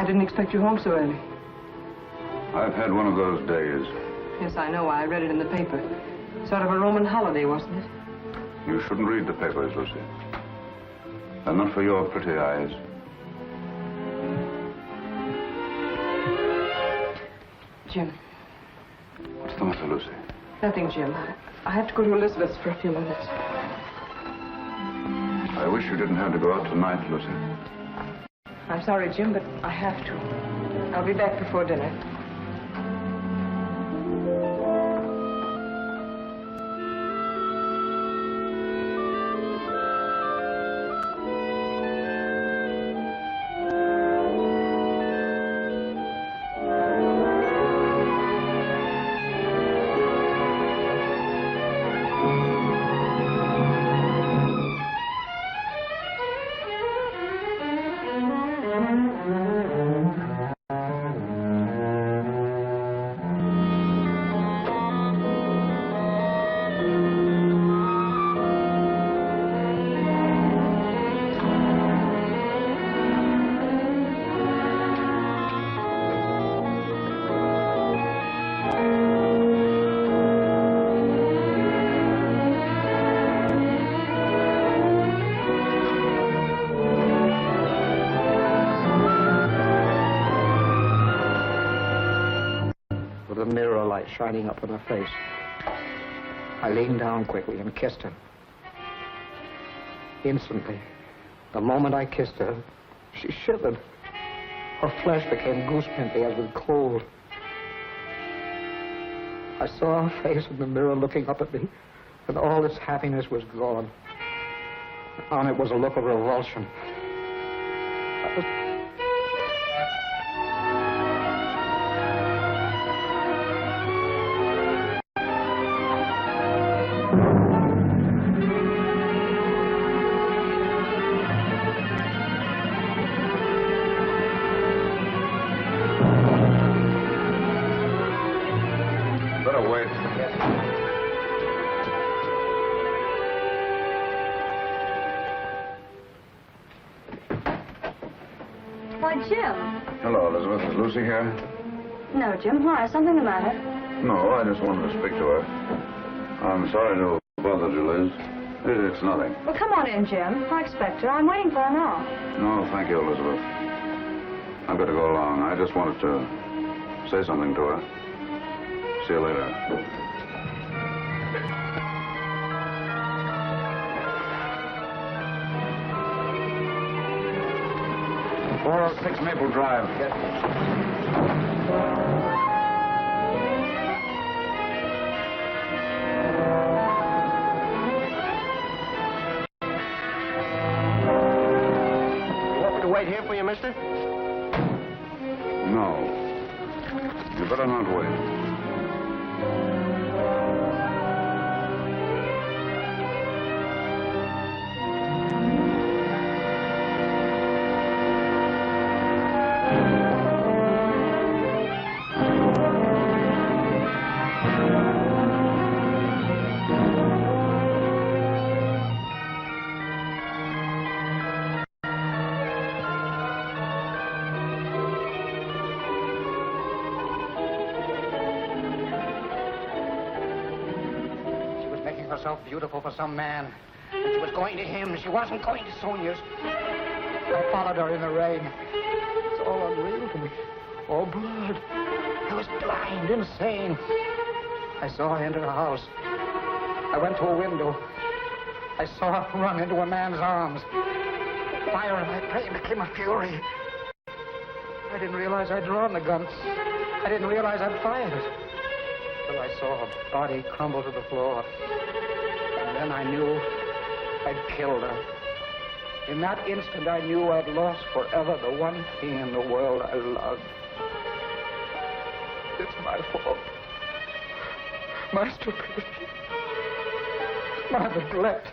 didn't expect you home so early. I've had one of those days. Yes, I know. I read it in the paper. Sort of a Roman holiday, wasn't it? You shouldn't read the papers, Lucy. They're not for your pretty eyes. Jim. What's the matter, Lucy? Nothing, Jim. I have to go to Elizabeth's for a few minutes. I wish you didn't have to go out tonight, Lucy. I'm sorry, Jim, but I have to. I'll be back before dinner. Mirror light shining up on her face. I leaned down quickly and kissed her. Instantly, the moment I kissed her, she shivered. Her flesh became goose-pimply as with cold. I saw her face in the mirror looking up at me, and all its happiness was gone. On it was a look of revulsion. Why, Jim. Hello, Elizabeth. Is Lucy here? No, Jim. Why? Is something the matter? No, I just wanted to speak to her. I'm sorry to have bothered you, Liz. It's nothing. Well, come on in, Jim. I expect her. I'm waiting for her now. No, thank you, Elizabeth. I've got to go along. I just wanted to say something to her. See you later. 406 Maple Drive. You want me to wait here for you, mister? No. You better not wait. Herself beautiful for some man. And she was going to him. She wasn't going to Sonia's. I followed her in the rain. It's all unreal to me. All blood. I was blind, insane. I saw her enter her house. I went to a window. I saw her run into a man's arms. The fire in my brain became a fury. I didn't realize I'd drawn the gun. I didn't realize I'd fired it. Till I saw her body crumble to the floor. And then I knew I'd killed her. In that instant, I knew I'd lost forever the one thing in the world I loved. It's my fault. My stupidity. My neglect.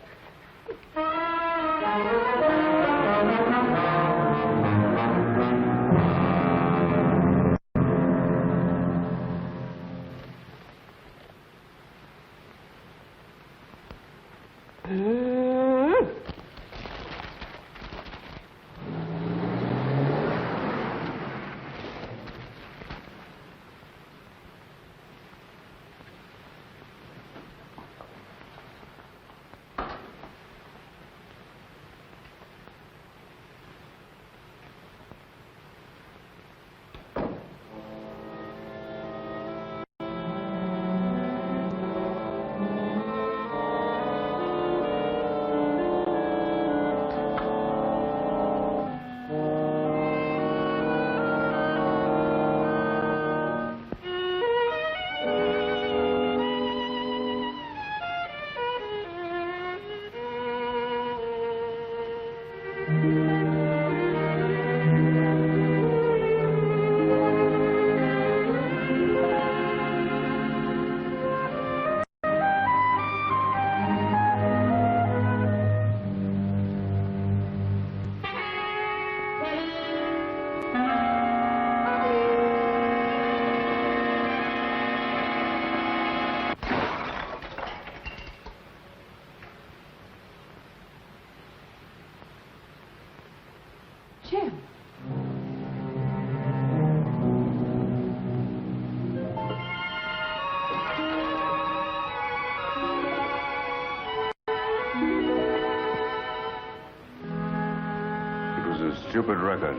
stupid record.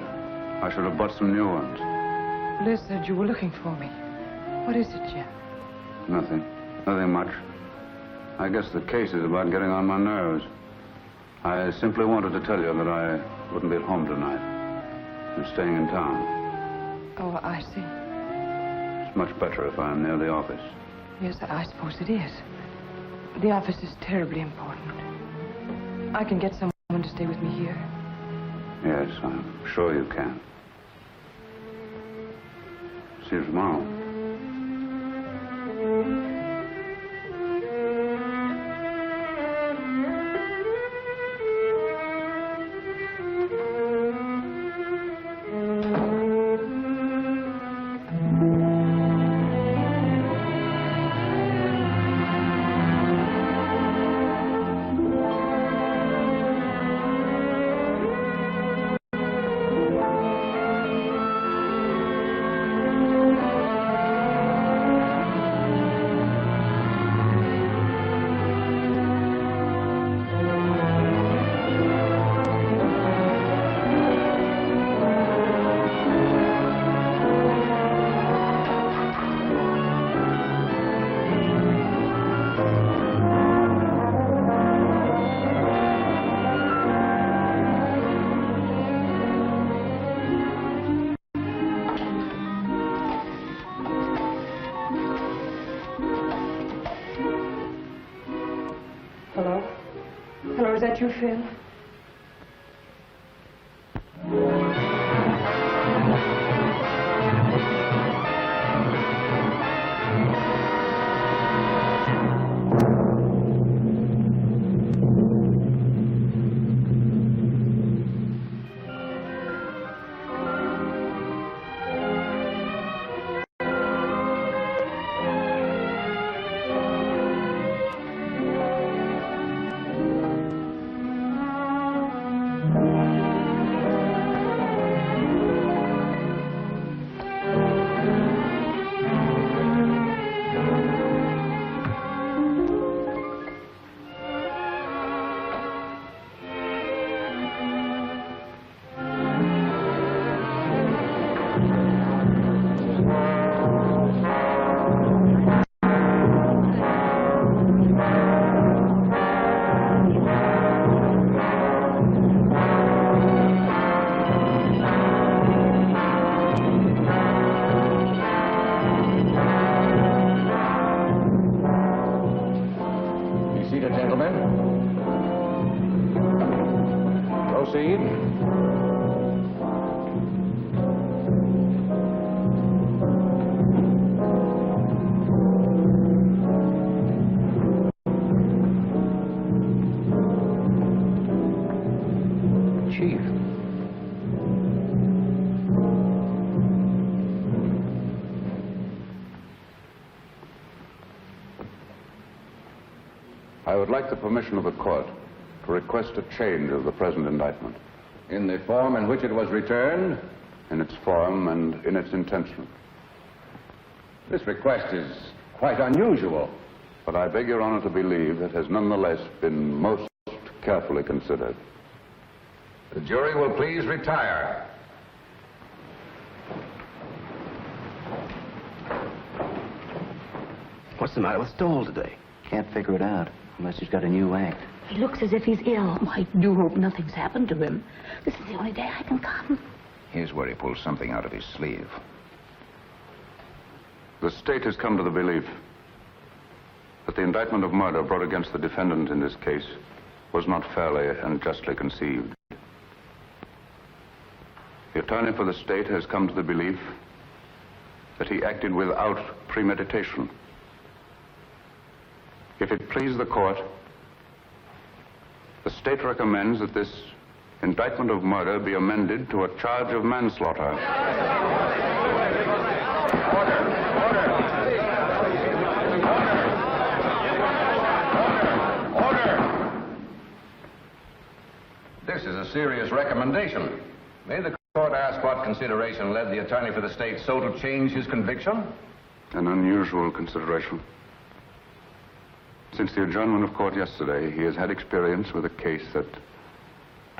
I should have bought some new ones. Liz said you were looking for me. What is it, Jim? Nothing. Nothing much. I guess the case is about getting on my nerves. I simply wanted to tell you that I wouldn't be at home tonight. I'm staying in town. Oh, I see. It's much better if I'm near the office. Yes, I suppose it is. The office is terribly important. I can get someone to stay with me here. Yes, I'm sure you can. See you tomorrow. Is that you, Phil? I would like the permission of the court to request a change of the present indictment. In the form in which it was returned? In its form and in its intention. This request is quite unusual. But I beg Your Honor to believe it has nonetheless been most carefully considered. The jury will please retire. What's the matter with Stoll today? Can't figure it out, unless he's got a new act. He looks as if he's ill. Oh, I do hope nothing's happened to him. This is the only day I can come. Here's where he pulls something out of his sleeve. The state has come to the belief that the indictment of murder brought against the defendant in this case was not fairly and justly conceived. The attorney for the state has come to the belief that he acted without premeditation. If it please the court, the state recommends that this indictment of murder be amended to a charge of manslaughter. This is a serious recommendation. May the court ask what consideration led the attorney for the state so to change his conviction? An unusual consideration. Since the adjournment of court yesterday, he has had experience with a case that,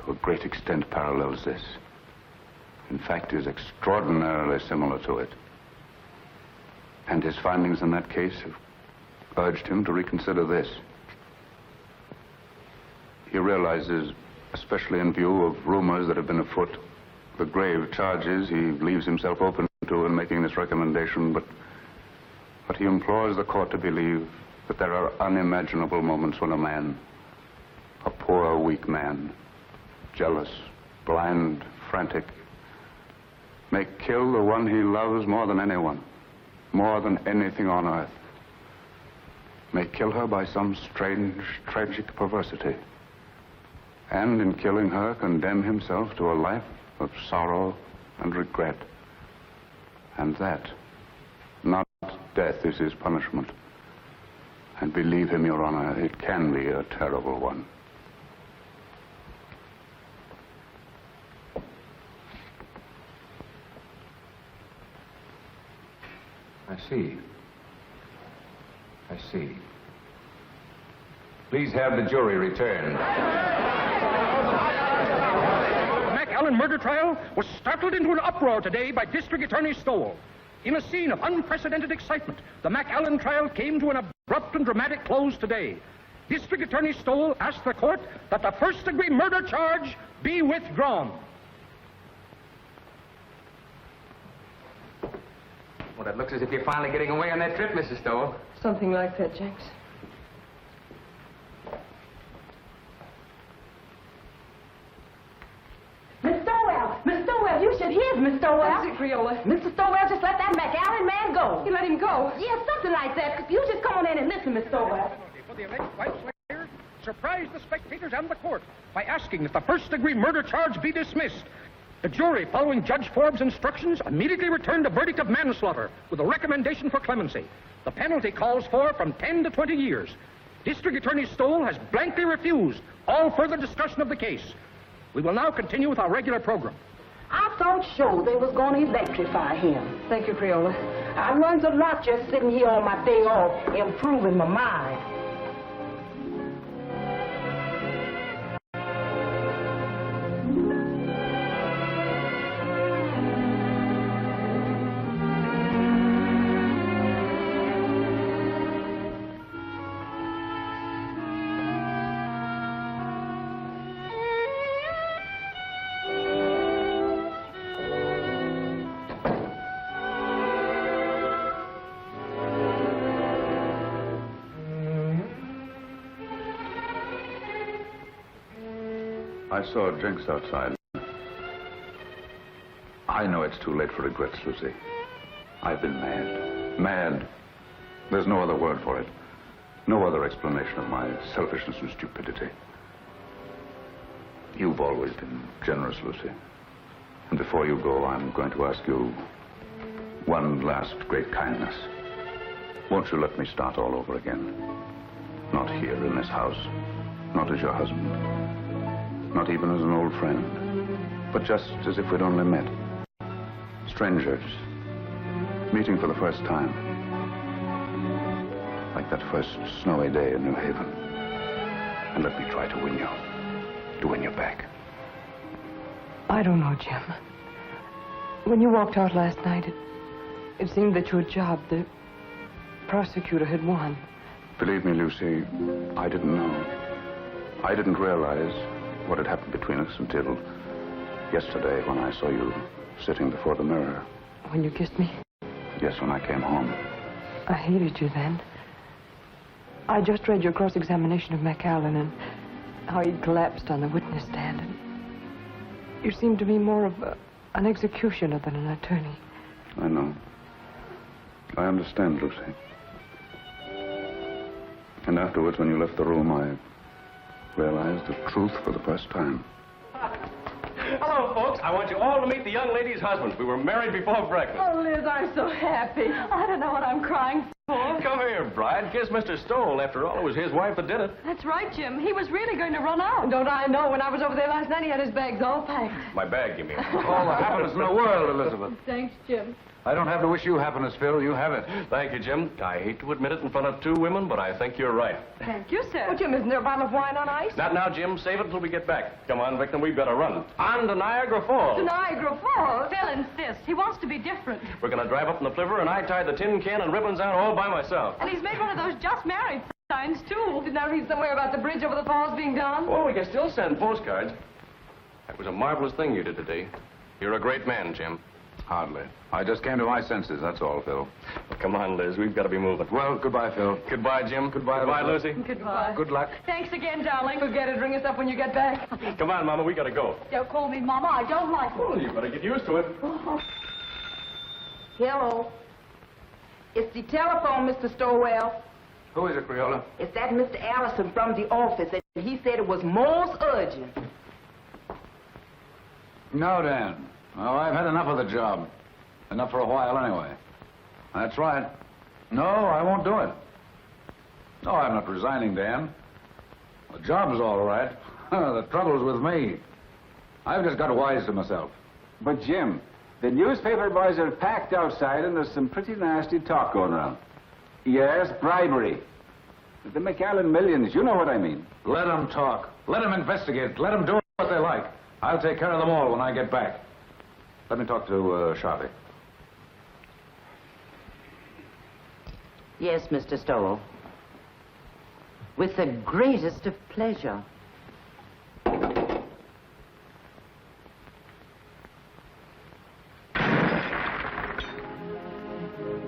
to a great extent, parallels this. In fact, is extraordinarily similar to it. And his findings in that case have urged him to reconsider this. He realizes, especially in view of rumors that have been afoot, the grave charges he leaves himself open to in making this recommendation, but he implores the court to believe that there are unimaginable moments when a man, a poor, weak man, jealous, blind, frantic, may kill the one he loves more than anyone, more than anything on earth, may kill her by some strange, tragic perversity, and in killing her condemn himself to a life of sorrow and regret. And that, not death, is his punishment. And believe him, Your Honor, it can be a terrible one. I see. I see. Please have the jury returned. The McAllen murder trial was startled into an uproar today by District Attorney Stoll. In a scene of unprecedented excitement, the McAllen trial came to an abrupt and dramatic close today. District Attorney Stoll asked the court that the first-degree murder charge be withdrawn. Well, it looks as if you're finally getting away on that trip, Mrs. Stoll. Something like that, Jenks. Miss Stowell! Miss Stowell, you should hear Miss Stowell. That's it, Creola. Mr. Stowell just let that McAllen man go. You let him go? Yeah, something like that. You just come on in and listen, Miss Stowell. For the alleged wife slayer, surprised the spectators and the court by asking that the first-degree murder charge be dismissed. The jury, following Judge Forbes' instructions, immediately returned a verdict of manslaughter with a recommendation for clemency. The penalty calls for from 10 to 20 years. District Attorney Stoll has blankly refused all further discussion of the case. We will now continue with our regular program. I thought sure they was going to electrify him. Thank you, Creola. I learned a lot just sitting here on my day off, improving my mind. I saw Jenks outside. I know it's too late for regrets, Lucy. I've been mad. Mad. There's no other word for it. No other explanation of my selfishness and stupidity. You've always been generous, Lucy. And before you go, I'm going to ask you one last great kindness. Won't you let me start all over again? Not here in this house. Not as your husband. Not even as an old friend, but just as if we'd only met. Strangers, meeting for the first time. Like that first snowy day in New Haven. And let me try to win you back. I don't know, Jim. When you walked out last night, it seemed that your job, the prosecutor, had won. Believe me, Lucy, I didn't know. I didn't realize what had happened between us until yesterday when I saw you sitting before the mirror. When you kissed me? Yes, when I came home. I hated you then. I just read your cross-examination of McAllen and how he collapsed on the witness stand. And you seemed to me more of an executioner than an attorney. I know. I understand, Lucy. And afterwards, when you left the room, I realized the truth for the first time. Hello, folks. I want you all to meet the young lady's husbands. We were married before breakfast. Oh, Liz, I'm so happy. I don't know what I'm crying for. Come here, bride. Kiss Mr. Stoll. After all, it was his wife that did it. That's right, Jim. He was really going to run out. Don't I know? When I was over there last night, he had his bags all packed. My bag, you mean? All the happiness in the world, Elizabeth. Thanks, Jim. I don't have to wish you happiness, Phil. You have it. Thank you, Jim. I hate to admit it in front of two women, but I think you're right. Thank you, sir. Oh, Jim, isn't there a bottle of wine on ice? Not now, Jim. Save it until we get back. Come on, Victim, we've got to run. On to Niagara Falls. To Niagara Falls? Phil insists. He wants to be different. We're going to drive up in the flivver, and I tied the tin can and ribbons out all by myself. And he's made one of those just married signs, too. Didn't I read somewhere about the bridge over the falls being done? Well, we can still send postcards. That was a marvelous thing you did today. You're a great man, Jim. Hardly. I just came to my senses, that's all, Phil. Well, come on, Liz. We've got to be moving. Well, goodbye, Phil. Goodbye, Jim. Goodbye, Goodbye, Lucy. Goodbye. Good luck. Thanks again, darling. Forget it. Ring us up when you get back. Come on, Mama. We got to go. Don't call me Mama. I don't like it. Well, you better get used to it. Hello. It's the telephone, Mr. Stowell. Who is it, Creola? It's that Mr. Allison from the office, and he said it was most urgent. No, Dan. Oh, I've had enough of the job. Enough for a while, anyway. That's right. No, I won't do it. No, I'm not resigning, Dan. The job's all right. The trouble's with me. I've just got wise to myself. But, Jim, the newspaper boys are packed outside, and there's some pretty nasty talk going around. Yes, bribery. The McAllen millions, you know what I mean. Let them talk. Let them investigate. Let them do what they like. I'll take care of them all when I get back. Let me talk to Sharpie. Yes, Mr. Stowell. With the greatest of pleasure.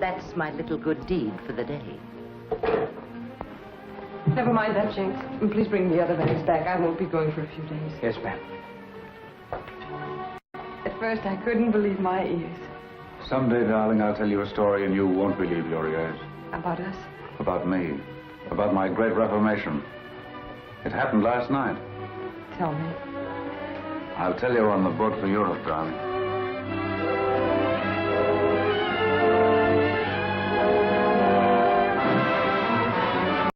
That's my little good deed for the day. Never mind that, Jinx. And please bring the other bags back. I won't be going for a few days. Yes, ma'am. At first, I couldn't believe my ears. Someday, darling, I'll tell you a story and you won't believe your ears. About us? About me. About my great reformation. It happened last night. Tell me. I'll tell you on the boat for Europe, darling.